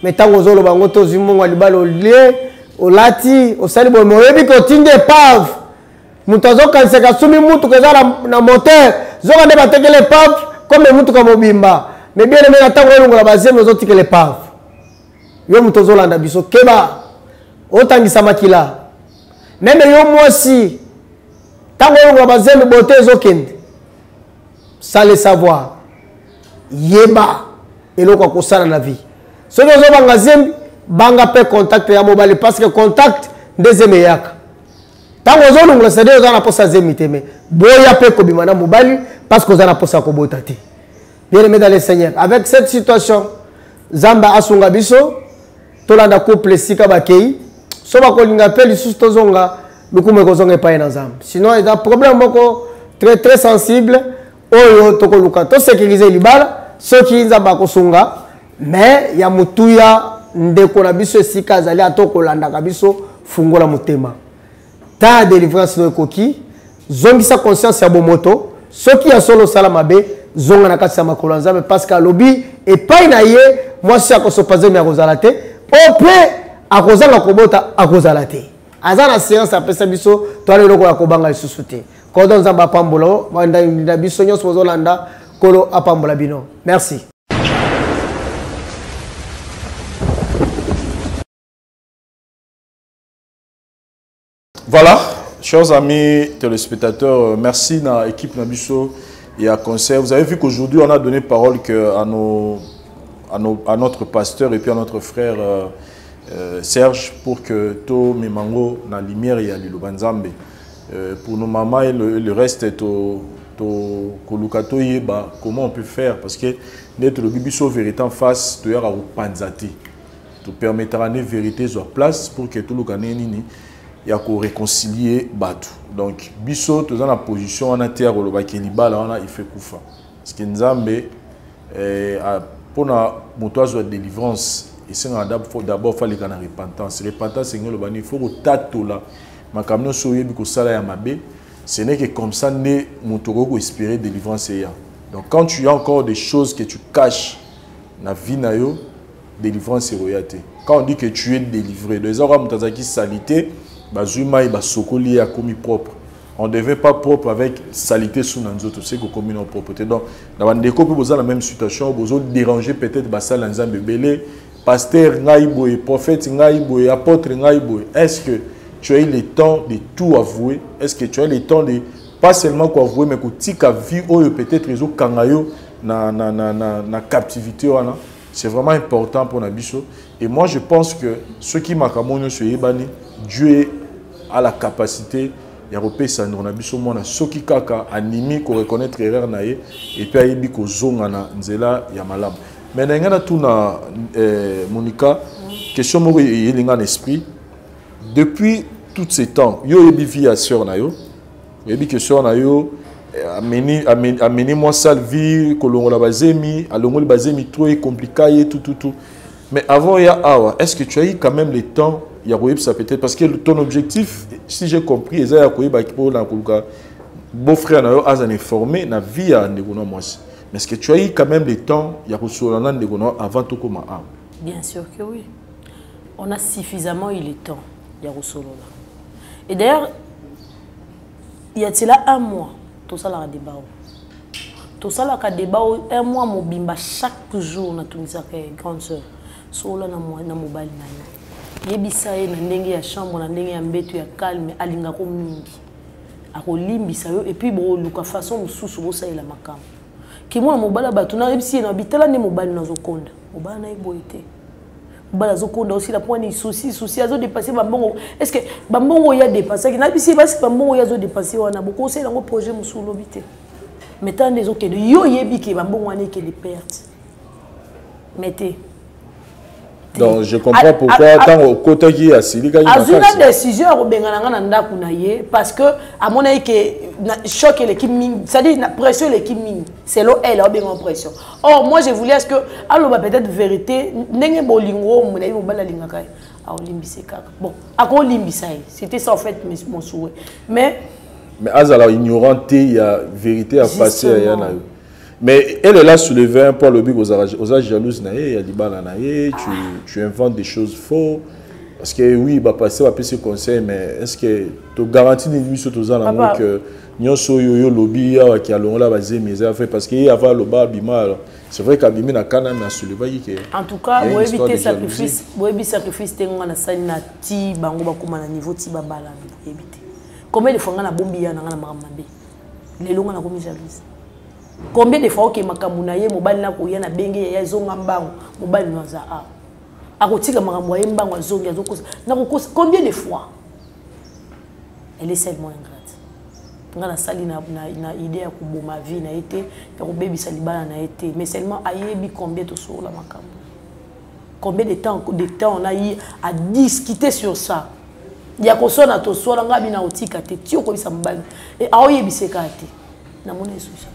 Speaker 12: Mais tant que zolo bango to zimongo libalo lié au lati au sali bo moyebi ko tinde pave mutazo kanseka sumi mutu kezala na moteur zoka ne batekele pave comme mutu ka mobimba mais bien aimé na tango longo la bazeme zo tikele pave yo mutozo landa biso keba otangisa makila même yo mosi tango longo la bazeme bote zo kende ça le savoir yeba eloko ko sala na vie. Ce que vous avez banga pe contact ya mobile parce que contact deuxième yaka. Tant que vous avez le CD vous avez posa zemite mais boya pe ko bimana mobile parce que vous avez posa ko botati. Bien aimé dans le Seigneur, avec cette situation Zamba asunga biso tolanda couple sika bakei so ba ko linga pe lisusu tozonga lukume ko zonga pa na Zamba. Sinon il y a un problème moko très sensible oyo to ko luka to sécuriser libala ceux qui Zamba ko sunga. Mais ya mutuya ndeko na biso esika azali atoko landa kabiso fungola mutema ta délivrance no koki zongisa conscience ya bomoto soki ya solo sala mabe zonga na kati ya makolo nzambe parce que lobi et pas na ye moi si akosopaze mi akozalate au peu akozanga kobota akozalate azana séance apesa biso to ale loko ya kobanga lisusu te kodo nzamba pambola banda biso nyos bozolanda kolo apambola bino. Merci.
Speaker 4: Voilà, chers amis téléspectateurs, merci à l'équipe Nabiso et à Concert. Vous avez vu qu'aujourd'hui, on a donné parole à notre pasteur et puis à notre frère Serge pour que tout Mimango na lumière et à l'Ilobanzambe. Pour nos mamans et le reste, comment on peut faire parce que notre Bibiso vérité en face, tu as à Panzati. Tu permettra une vérité sur place pour que tout le monde il y a qu'on réconcilier Batu. Donc, biso, tu es dans la position en terre, il fait koufa. Parce que Nzambe, pour la de délivrance, d'abord, il faut la repentance. Repentance, il faut que tato là, ma camion soye biko sala ya mabe. Ce n'est que comme ça, ne moutoro espérer délivrance. Donc, quand tu as encore des choses que tu caches dans la vie na yo, délivrance est royauté. Quand on dit que tu es délivré, les gens qui salité. Bazuma et Basokoli a commis propre. On ne devait pas propre avec salité sous nous c'est que commis nos propreté. Donc, dans la même situation, vous avez dérangé peut-être Bassal Nzambe Belé, pasteur Ngaïboé, prophète Ngaïboé, apôtre Ngaïboé. Est-ce que tu as eu le temps de tout avouer? Est-ce que tu as eu le temps de pas seulement quoi avouer, mais que tu as vu peut-être les autres kangayo na captivité? C'est vraiment important pour Nabiso. Et moi, je pense que ceux qui m'ont sur Ebani, Dieu a la capacité de repérer ça. Nabiso, moi, ceux qui kaka animi pour reconnaître l'erreur naie et puis ayebi ko zongana nzela ya malam. Mais n'engana tout na Monica, question mo yelinga en esprit. Depuis tout ce temps, yo yebi vie à sœur na yo. Yebi que sœur na yo amenez moi sale vie kolongo la bazemi, alongo la bazemi trop compliqué tout. Mais avant il y a est-ce que tu as eu quand même le temps il y a ça peut-être parce que ton objectif si j'ai compris c'est ya koyeba kipo na kuluka beau frère na yo azane formé na vie à ndekona moi. Mais est-ce que tu as eu quand même le temps il y a kosolana ndekona avant tout comme
Speaker 10: Bien sûr que oui. On a suffisamment eu le temps il y a kosolana. Et d'ailleurs il y a là un mois tout ça la débat. Tout ça la débat un mois mobimba chaque jour na tumisa ka grande sœur. Sola na moi na mobile na. Yebisa ye na ndenge ya chambre na ndenge ya mbeto ya calme alinga ko mingi. Akolimbisa yo et puis bo luka façon mususu bo saela makam. Ki moi mobala ba tuna yebisi na bitala ne mobile na zokonda. Mobala na eboité. Mobala zokonda aussi la point ni souci azo dépasser bambongo. Est-ce que bambongo ya dépasser na bisi parce que bambongo ya zo dépasser wana bo conseil na projet musulo bité. Mettant des autres yo yebi ke bambongo ane ke les pertes. Mettez.
Speaker 4: Donc je comprends pourquoi tant au côté qui a Silika
Speaker 10: azuna décision à bengana na ndaku na ye parce que à mon avis que choc l'équipe mine c'est-à-dire la pression l'équipe mine c'est là elle a bien pression. Or moi je voulais est-ce que allo peut-être vérité ndenge bolingo mon avis mobala lingaka a olimbise kaka bon a ko limbisa c'était ça en fait mon souhait mais
Speaker 4: azala ignorante il y a vérité à passer à yana. Mais elle est là soulevé un point le but aux âges jalouses naïe, il y a des balles naïe, tu inventes des choses faux. Parce que oui, bah passer va passer conseil, mais est-ce que tu garantis des nuits sur tous les gens que nous sommes yo lobby qui allons là baser mes affaires parce qu'il y a le bar bima. C'est vrai qu'abimi na kana na soulevé qui.
Speaker 10: En tout cas, vous évitez sacrifice, vous évitez sacrifice tengo na sali na ti bango ba kuma na niveau ti ba bala vous évitez. Combien de fois on a bombi ya na makambe. Les longs on a commis jalousie. Combien de fois que makamuna ye mobali na koya na benge ya zonga mbango mobali no za a akotika makamwa ye mbango azonga azokosa na kokosa combien de fois elle est seulement ingrate ngana sali na idée ya kuboma vie na été ya kobebisa libala na été mais seulement ayebi combien to sur la makambo combien de temps on a eu à discuter sur ça ya kosona to so nga bina otika te ti okobisa mobali et aoyebiseka te na mona esusa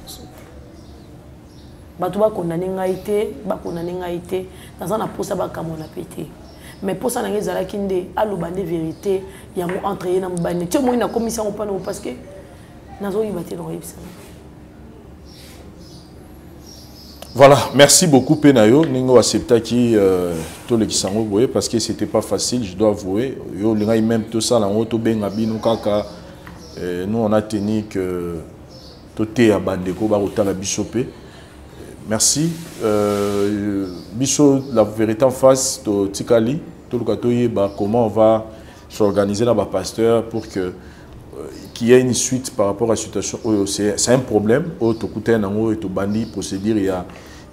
Speaker 10: bato ba condamné ngai te dans na posa ba kamona pété mais posa na ngezala kinde aloba nde vérité ya mo entraîner na mbane ti mo ina commission opana parce que nazo yibate no yibisa.
Speaker 4: Voilà, merci beaucoup Penayo ningo accepta ki to le kisango boye parce que c'était pas facile, je dois avouer. Yo linga même tout ça na auto benga bino kaka nous on a tenu que toté ya bandeko ba kotala bisopé. Merci. Biso, la vérité en face de Tikali, comment on va s'organiser dans le pasteur pour qu'il y ait une suite par rapport à la situation. C'est un problème. Il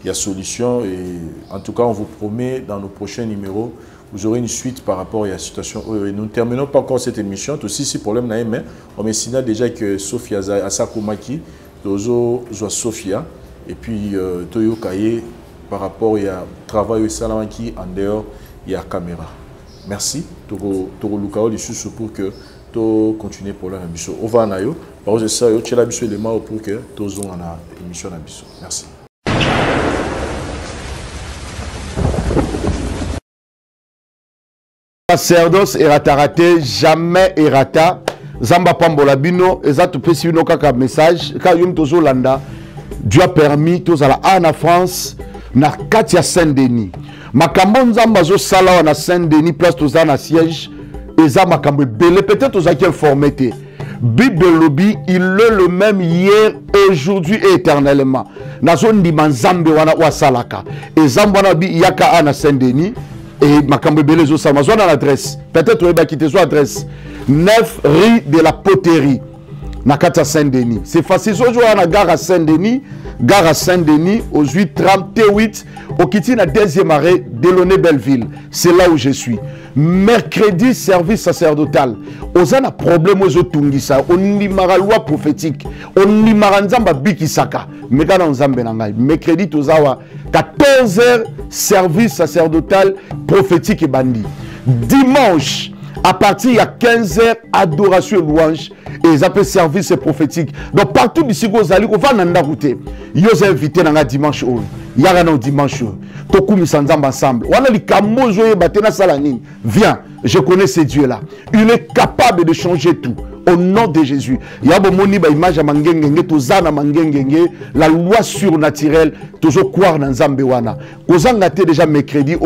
Speaker 4: y a solution. Et en tout cas, on vous promet dans nos prochains numéros, vous aurez une suite par rapport à la situation. Et nous ne terminons pas encore cette émission. Aussi, si problème n'a mais on me signale déjà que Sophia Asakumaki, Dozo Sophia. Et puis, Toyo Kaye, par rapport à travail qui en dehors, il y a caméra. Merci. Toro Lukao, les sous pour que tu continues pour l'émission. Au va nayo, par exemple, ça, tu as l'habitude de moi pour que tu aies une émission à l'émission. Merci.
Speaker 13: Sacerdoce erata jamais erata. Zamba Pambola Bino, Ezato Pesino Kaka message, Kayum Tozo Landa. Dieu a permis tous à la Anna France na Katia Saint-Denis. Makambo nzamba zo sala na Saint-Denis place tous na siège eza makambo belé peut-être aux qui informé té. Bible lobby il est le même hier aujourd'hui et éternellement. Na zone di manzambe wana wa salaka. Ezamba na bi yaka ana Saint-Denis et makambo belé zo sala zone l'adresse. Peut-être on va quitter son adresse. 9 rue de la Poterie. Nakata Saint-Denis. C'est facile. Aujourd'hui, on a gare à Saint-Denis. Gare à Saint-Denis, aux 8h38, au Kitty, la deuxième arrêt, Delaunay-Belleville. C'est là où je suis. Mercredi, service sacerdotal. On a un problème aux Otungisa. On y mara loi prophétique. On y mara nzamba bikisaka. Mais quand on zambe nangai. Mercredi, tozawa 14h, service sacerdotal prophétique et bandit. Dimanche, à partir de 15h, adoration et louange. Et ils appellent service prophétique. Donc partout d'ici, vous allez, on va dans route. Ils ont invité dans dimanche. Il y a un dimanche. Toku Misanzamba ensemble. On a les Kamozo Batena Salanine. Viens, je connais ce Dieu-là. Il est capable de changer tout. Au nom de Jésus. Il y a une image à Mangengenge, Tozana Mangengenge, la loi surnaturelle, toujours croire dans Zambewana. Vous en avez déjà mercredi,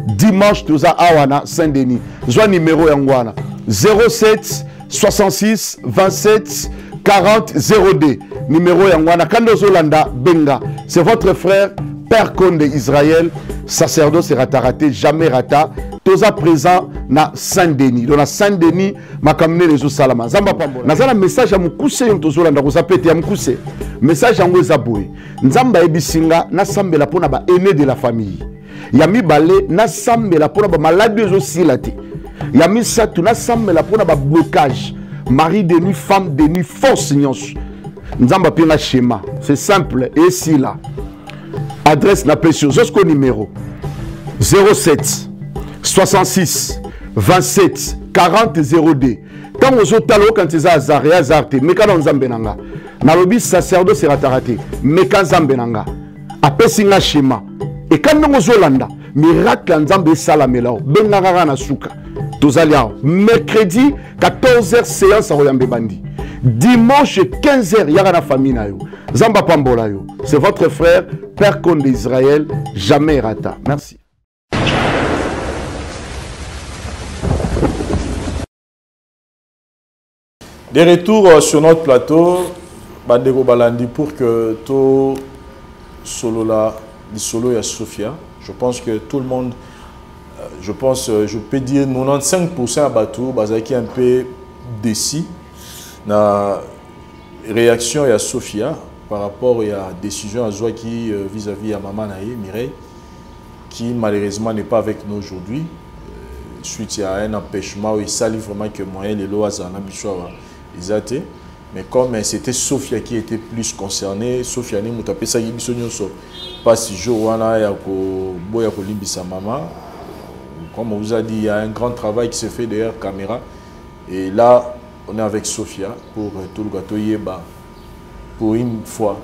Speaker 13: dimanche, Toza Awana, Saint-Denis. Zoa numéro Yangwana 07 66 27 40 0D. Numéro Yangwana. Kando Zolanda Benga. C'est votre frère, Père Conde Israël, sacerdoce et raté, jamais rata. Toza présent na Saint-Denis. Donc na Saint-Denis, ma kamine les salama. Zamba pambola. Nazala message à mukuse yon tozolanda kozapete ya mukuse. Message à ngoza boy. Nzamba ebisinga na sambela pona ba aîné de la famille. Yami balé na sambela pona ba maladie aussi la te. Yami satu na sambela pona ba blocage. Mari de nuit, femme de nuit, force nyonso. Nzamba pina schéma. C'est simple et si là. Adresse na pression. Jusqu'au numéro 07 66 27 40 0D. Quand vous êtes allé quand ils ont azarté, mais quand on zambenanga, nalobi sacerdoce c'est raté, mais quand zambenanga, après singa schéma. Et quand nous zolanda, miracle nzambe salamelao, bengara na suka. Tozalia mercredi 14h séance à Royambe Bandi. Dimanche 15h il y a la famille na yo. Zamba pambola yo. C'est votre frère Père Conde d'Israël, jamais rata. Merci.
Speaker 4: De retour sur notre plateau, Bandego Balandi, pour que tout solo là, le solo et Sophia, je pense que tout le monde, je peux dire 95% à Batou, Bazaki un peu décis. La réaction à Sophia par rapport à la décision à Zouaki vis-à-vis à Maman Naye, Mireille, qui malheureusement n'est pas avec nous aujourd'hui, suite à un empêchement où il s'allie vraiment que moyen les lois à Nabissoa. Mais comme c'était Sophia qui était plus concernée, Sophia ni mutapé ça yibisonyoso pas si jour wana ya ko boya ko limbisa mama. Comme on vous a dit, il y a un grand travail qui se fait derrière caméra. Et là, on est avec Sophia pour tout le gâteau yeba. Pour une fois,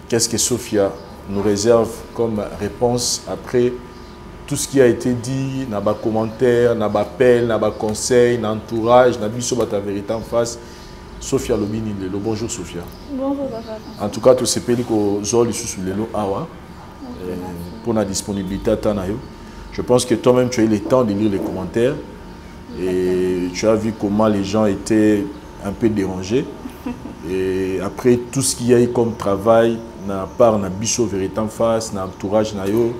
Speaker 4: qu'est-ce que Sophia nous réserve comme réponse après tout ce qui a été dit, n'a pas commentaire, n'a pas appel, n'a pas conseil, n'a entourage, n'a pas sur ta vérité en face. Sophia Lobini, le bonjour Sophia.
Speaker 14: Bonjour papa.
Speaker 4: En tout cas, tout ce pays que Zol sous le lot awa pour la disponibilité à Tanayo. Je pense que toi-même tu as eu le temps de lire les commentaires et tu as vu comment les gens étaient un peu dérangés. Et après tout ce qu'il y a eu comme travail, n'a part n'a biso vérité en face, n'a entourage nayo.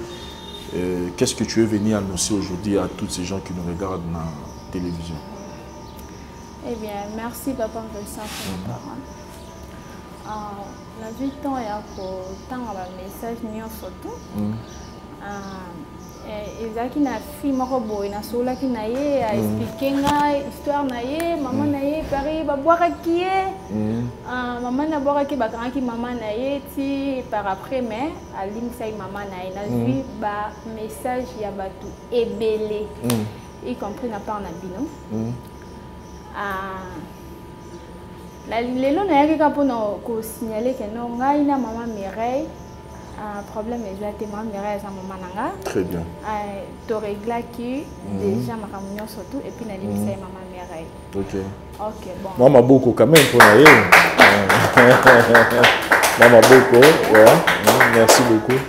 Speaker 4: Qu'est-ce que tu es venu annoncer aujourd'hui à tous ces gens qui nous regardent dans la télévision?
Speaker 14: Eh bien, merci papa Vincent pour nos parents. On a vu tant et à tant le message mis en photo. Ezaki na fille moko boy na sola ki na ye a expliquer nga histoire na ye maman na ye pari ba boire ki maman na boire ki ba grand ki maman na ye ti par après mais alim say maman na ye na vu ba message ya batu ebele y compris na part na bino la lelo na yaki ka pona ko signaler que non ngai na maman Mireille problème exactement Mireille sa maman nanga.
Speaker 4: Très bien.
Speaker 14: To régla qui déjà ma communion surtout et puis na limisa maman Mireille.
Speaker 4: OK.
Speaker 14: OK, bon.
Speaker 4: Maman beaucoup quand même pour naïe. Maman beaucoup, ouais. Merci beaucoup.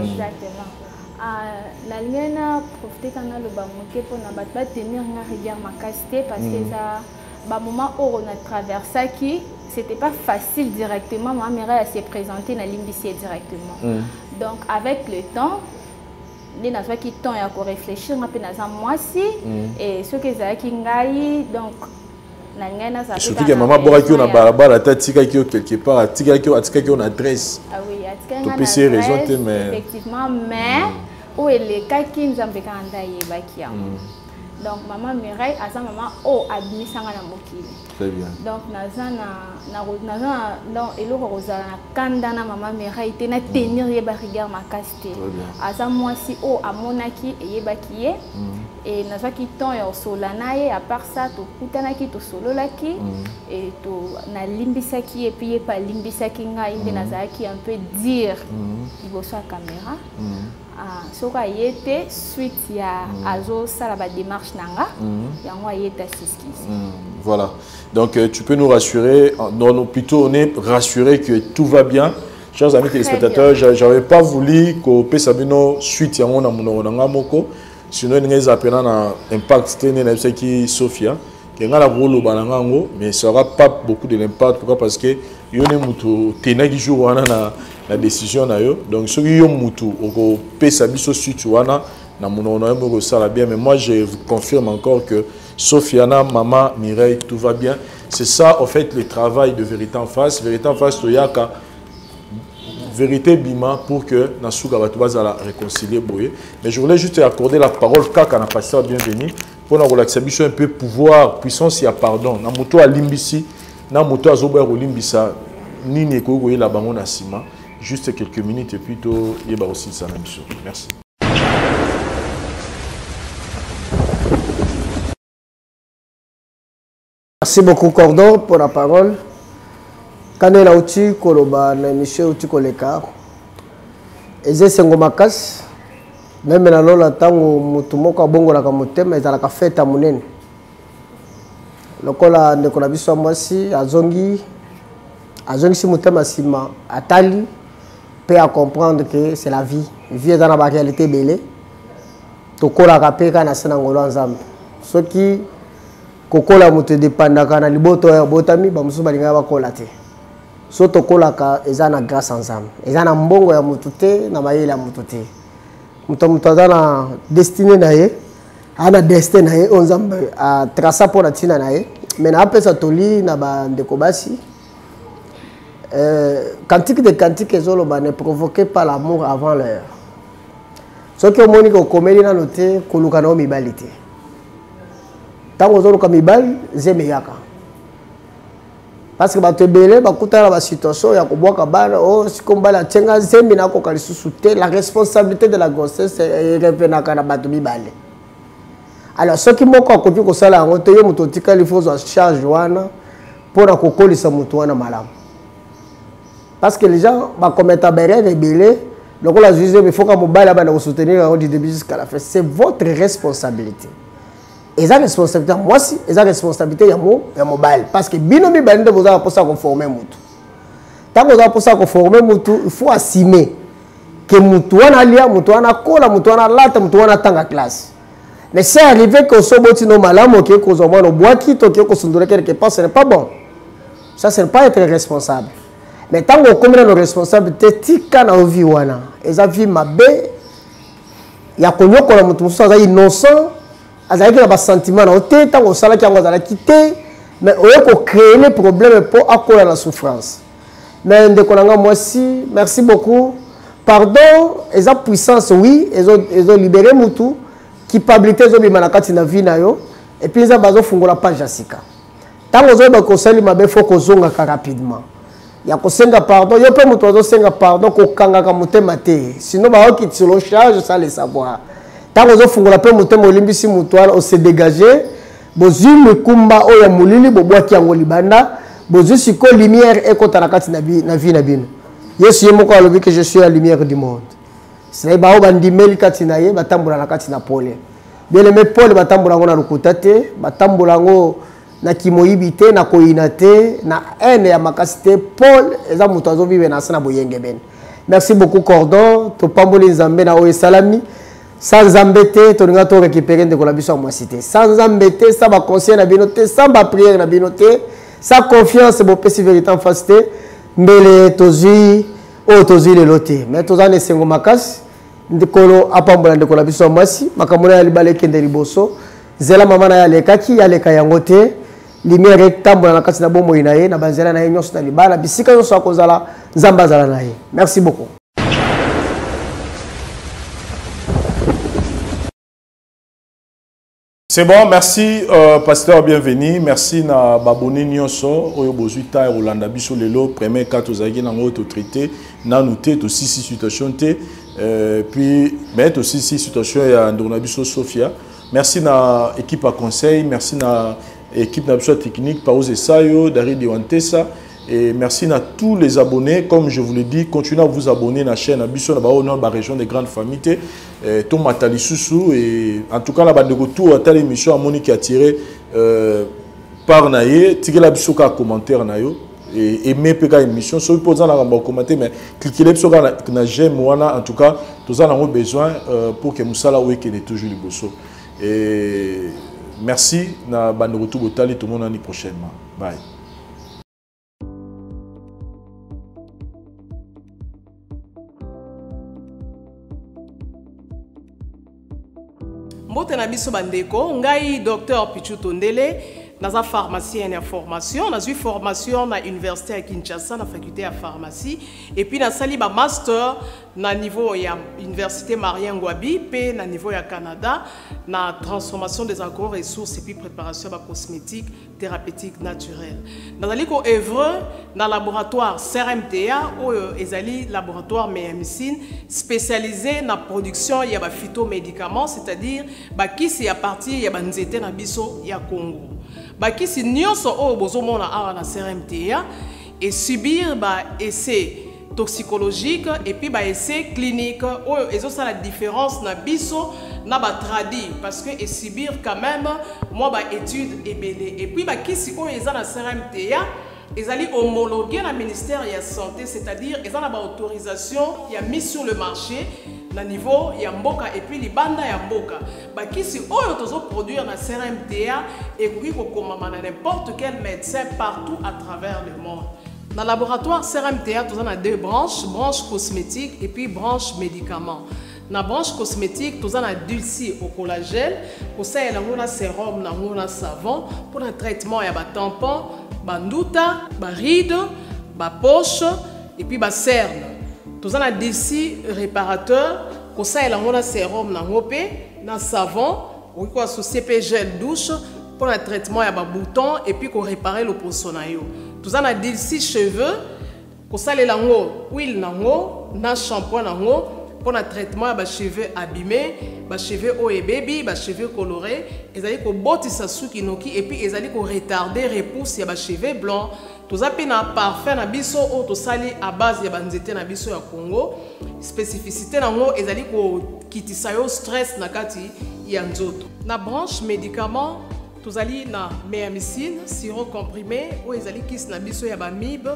Speaker 14: Exactement. La ligne profiter quand on le bamoke pour na battre tenir na rivière makasté parce que ça ba moment où on a traversé qui c'était pas facile directement. Maman Mireille s'est présentée dans l'imbissier directement. Donc avec le temps, nde nazwaki temps ya koréfléchir nga mpe naza mwasi et soki ezalaki ngai donc na ngai nazala
Speaker 4: surtout que maman bwakaki yo na balabala ata atikaki yo quelque part atikaki yo na adresse topesi raison te mais
Speaker 14: effectivement mais oyo elekaki nzambe kaka nde ayebaki yango donc maman Mireille aza maman o abimisanga na mokili.
Speaker 4: Très bien.
Speaker 14: Donc naza na eloko kozala na kanda na maman Mireille te na tenir ye ba rigueur makasi te. Aza mwasi o amonaki eyebaki ye et nazwaki temps ya osola na ye à part ça tokutanaki tosololaki et to nalimbisaki et puis ye pa limbisaki ngai nde nazalaki un peu dire liboso ya caméra. Soka ayete suite ya azo sala ba démarche nanga yango ayeta siskis.
Speaker 4: Voilà. Donc tu peux nous rassurer, non plutôt on est rassuré que tout va bien. Chers amis téléspectateurs, j'avais pas voulu que Pesabino suite yango na mononanga moko sinon ngeza apena na impact tene na qui Sophia qui ngala rolo banango mais ça aura pas beaucoup de l'impact pourquoi parce que yone mutu tenaki jour wana na la décision na yo donc ce qui yo mutu oko pesa biso suite wana na monono yemo ça la bien mais moi je vous confirme encore que Sophiana maman Mireille tout va bien c'est ça en fait le travail de Vérité en face toyaka vérité bima pour que nasuka batubaza la réconcilier boye mais je voulais juste accorder la parole kaka na pasteur bienvenu pour na relaxer biso un peu pouvoir puissance et pardon na moto a limbisi na moto azoba ko limbisa nini ko ko la bango na sima juste quelques minutes et puis to yeba aussi ça même chose. Merci.
Speaker 12: Merci beaucoup Cordon pour la parole. Quand on a outi koloba na émission outi koleka. Eze sengo makas même na lola tango mutu moko bongola ka motema ezala ka feta munene. Lokola ndeko na biso mwasi azongi si motema sima atali peut à comprendre que c'est la vie. Vie dans la réalité belé. Tokola kapeka na sena ngolo nzambe. Soki kokola mutu dépendaka na liboto ya botami ba musu balinga bakola te. So tokola ka ezana grâce nzambe. Ezana mbongo ya mutu te na mayele ya mutu te. Mutu na destiné na ye. Ana destin na ye nzambe a traça pour la tina na ye. Mais na apesa toli na ba ndeko basi. Cantique de cantique ezoloba ne provoquez pas l'amour avant l'heure. Ce qui est moni ko komeli na noté koluka na mibali te. Tango zoluka mibali zeme yaka. Parce que bato belé bakutana ba situation ya kobwaka bana o sikombala tsenga zemi na ko kalisusu te la responsabilité de la grossesse revenaka na bato mibali. Alors ce qui moko akoki ko sala ngo te yo muto tika il faut en charge wana pour na kokolisa muto wana malamu. Parce que les gens commettent un rêve et belé, donc la juge il faut que mobile va soutenir du début jusqu'à la fin. C'est votre responsabilité. Et ça responsabilité moi si, et ça responsabilité ya mobile parce que binomi bande vous avez pour ça conformer mutu. Tant que vous avez pour ça conformer mutu, il faut assumer que mutu wana lia, mutu wana kola, mutu wana lata, mutu wana tanga classe. Mais c'est arrivé que so boti no malamu que ko zo mwana boaki to que ko sundure quelque part, ce n'est pas bon. Ça c'est pas être responsable. Mais tant qu'on connaît nos responsabilités, tika na vie wana, eza vie mabe, ya konyo kola mutu musu aza innocent, azalaki na ba sentiment na ote, tant qu'on sala ki yango azala kité, mais oyo ko créer les problèmes pour akola la souffrance. Mais ndeko nanga mwasi, merci beaucoup. Pardon, eza puissance oui, ezo libérer mutu, culpabilité zo bima na kati na vie na yo, et puis eza bazo fungola page ya sika. Tant qu'on zo ba kosali mabe faut kozonga ka rapidement. Ya kosenga pardon, yo pe mutu azosenga pardon ko kangaka motema te. Sinon ba oki tilo charge ça le savoir. Tango zo fungola pe motema olimbisi mutu ala o se dégager, bozu mekumba oya mulili bobwaki yango libanda, bozu siko lumière ekota na kati na vie na bino. Yesu yemoko alobi que je suis la lumière du monde. C'est ba o bandimeli kati na ye batambola na kati na pole. Bien aimé Paul batambola ngo na lukuta te, batambola ngo na kimoyibite na koinate na haine ya makasite Paul eza mutu azovive na sana boyenge ben. Merci beaucoup Cordon to pamboli nzambe na oye salami sans zambete to nga to récupérer de la biso moi cité sans zambete ça ba conseil na binote sans ba prière na binote sa confiance bo pesi vérité en face te mbele tozi o tozi le loté mais tozane sengo makas ndekolo apambola ndekolo biso mwasi makambo ya libale kende liboso zela mama na yalekaki yaleka yango te lumière etambola na kati na bomoi na ye na banzela na ye nyonso na libala bisika nyonso akozala nzambe azala na ye. Merci beaucoup.
Speaker 4: C'est bon, merci pasteur, bienvenue. Merci na babone nyonso oyo bozuita Rolanda biso lelo premier cas tozaki na ngo to traité na noté to six situation té puis mais aussi six situation ya ndona biso Sophia. Merci na équipe à conseil, merci na équipe na biso technique Pauze Sayo, David Wantesa. Et merci à tous les abonnés. Comme je vous l'ai dit, continuez à vous abonner à la chaîne Abisso, dans la région des grandes familles. Tout Matali Soussou. Et en tout cas, la bande de retour à telle émission à Monique qui a tiré par Naye. Tirez la Abisso à commentaire Nayo. Et aimez PK émission. Si vous pouvez en commenter, mais cliquez là sur la j'aime ou en tout cas, tous en avons besoin pour que Moussala Ouekene toujours le bosso. Et merci. La bande de retour au Tali tout le monde l'année prochainement. Bye.
Speaker 15: Mbote na biso bandeko, ngai docteur Pichu Tondele, dans la pharmacie et formation, dans une formation à l'université à Kinshasa, dans la faculté à pharmacie, et puis dans le master na niveau ya université Marien Ngouabi, puis na niveau ya Canada, na transformation des agro-ressources et puis préparation de cosmétiques thérapeutiques naturelles. Dans le œuvre dans le laboratoire CRMTA ou ezali laboratoire médecine spécialisé dans la production ya ba phytomédicaments, c'est-à-dire ba kisi ya partie ya banzete na biso ya Congo. Ba kisi nyonso o bozomona awa na CRMTA et subir ba essai toxicologique et puis ba essai clinique ou ezo ça la différence na biso na ba tradi parce que et subir quand même moi ba étude et belé et puis ba kisi o eza na CRMTA ezali homologué na ministère de la santé, c'est-à-dire ils ont la autorisation il y a mis sur le marché na niveau ya mboka et puis libanda ya mboka ba kisi oyo tozo produire na CRMTA et koki kokomama na n'importe quel médecin partout à travers le monde. Dans le laboratoire CRMTA, nous avons deux branches, branche cosmétique et puis branche médicaments. Dans la branche cosmétique, nous avons dulci au collagène, pour ça il y a un sérum, un savon, pour le traitement il y a un tampon, un ndouta, un ride, une poche et puis un cerne. Nous avons dulci réparateur, pour ça il y a un sérum, un savon, ou associé gel douche, pour le traitement il y a un bouton et puis pour réparer le poissonayo. Nous avons dit 6 cheveux, pour ça les lango, huile nango, na shampoing nango, pour le traitement des cheveux abîmés, des cheveux haut et baby, des cheveux colorés, ils allaient ko botisa sukinoki et puis ils allaient ko retarder repousse ya ba cheveux blancs. Tous appels na parfum na biso o to sali à base ya banzete na biso ya Congo. Spécificité nango ils allaient ko kitisa yo stress na kati ya nzoto. Na branche médicaments tous allons na méamycine, sirop comprimé, ou ils allons kiss na biso ya ba mib,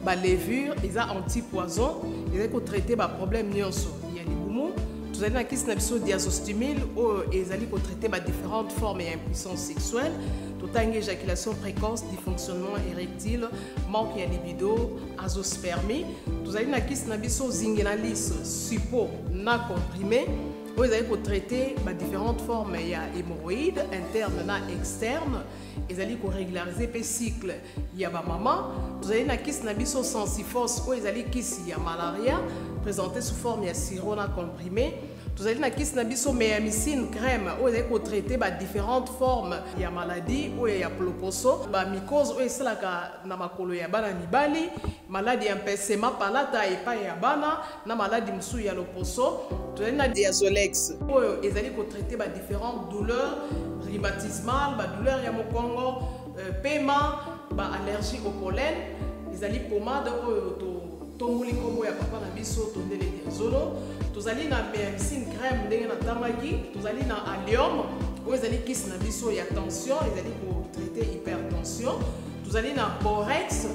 Speaker 15: ba levure, ils ont anti-poison, ils allons traiter ba problème nyonso. Il y a les boumou, tous allons na kiss na biso diazostimule, ou ils allons traiter ba différentes formes d'impuissance sexuelle, tout en éjaculation précoce, dysfonctionnement érectile, manque de libido, azospermie, tous allons na kiss na biso zingenalis, suppo, na comprimé. Vous allez traiter différentes formes, il y a hémorroïdes internes et externes, ils allez régulariser le cycle, il y a maman, vous allez kiss nabiso sensifos, vous allez kiss il y a malaria, présenté sous forme de sirop comprimé, vous allez kiss nabiso méamycine crème, vous allez traiter différentes formes, il y a maladie, ou il y a ploposo, mycose, ou c'est la na makolo ya bana mibali, maladie empêchement palata et pas ya bana, na maladie msou ya loposo, vous allez na diazolex, ils allez traiter différentes douleurs rhumatismales, douleurs ya mokongo, paiement, allergie au pollen, ils allez pommade tongoli kombo ya papa na biso tondele diazolo, tous allez na médecine crème ndenge na tamaki, tous allez na allium, où ils allez kiss na biso ya tension, ils allez pour traiter hypertension, tous allez na borex,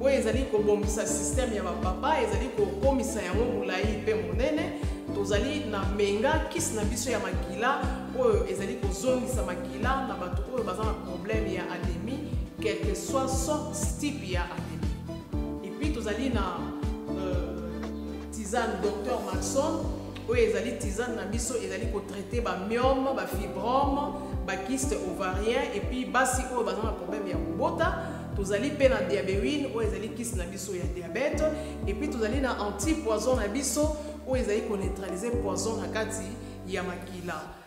Speaker 15: où ils allez ko bombisa système ya papa, ils allez ko komisa yango mulai pe monene. Tozali na menga kiss na biso ya makila oyo ezali kozongisa makila na bato oyo baza na problème ya anémie quel que soit sorte type ya anémie. Et puis tozali na tisane docteur Maxon oyo ezali tisane na biso ezali kotraite bamyome bafibrome bakyste ovarien et puis basi oyo baza na problème ya kobota tozali mpe na diabéine oyo ezali kyste na biso ya diabète et puis tozali na antipoison na biso oyo ezali koneutralize poison na kati ya makila.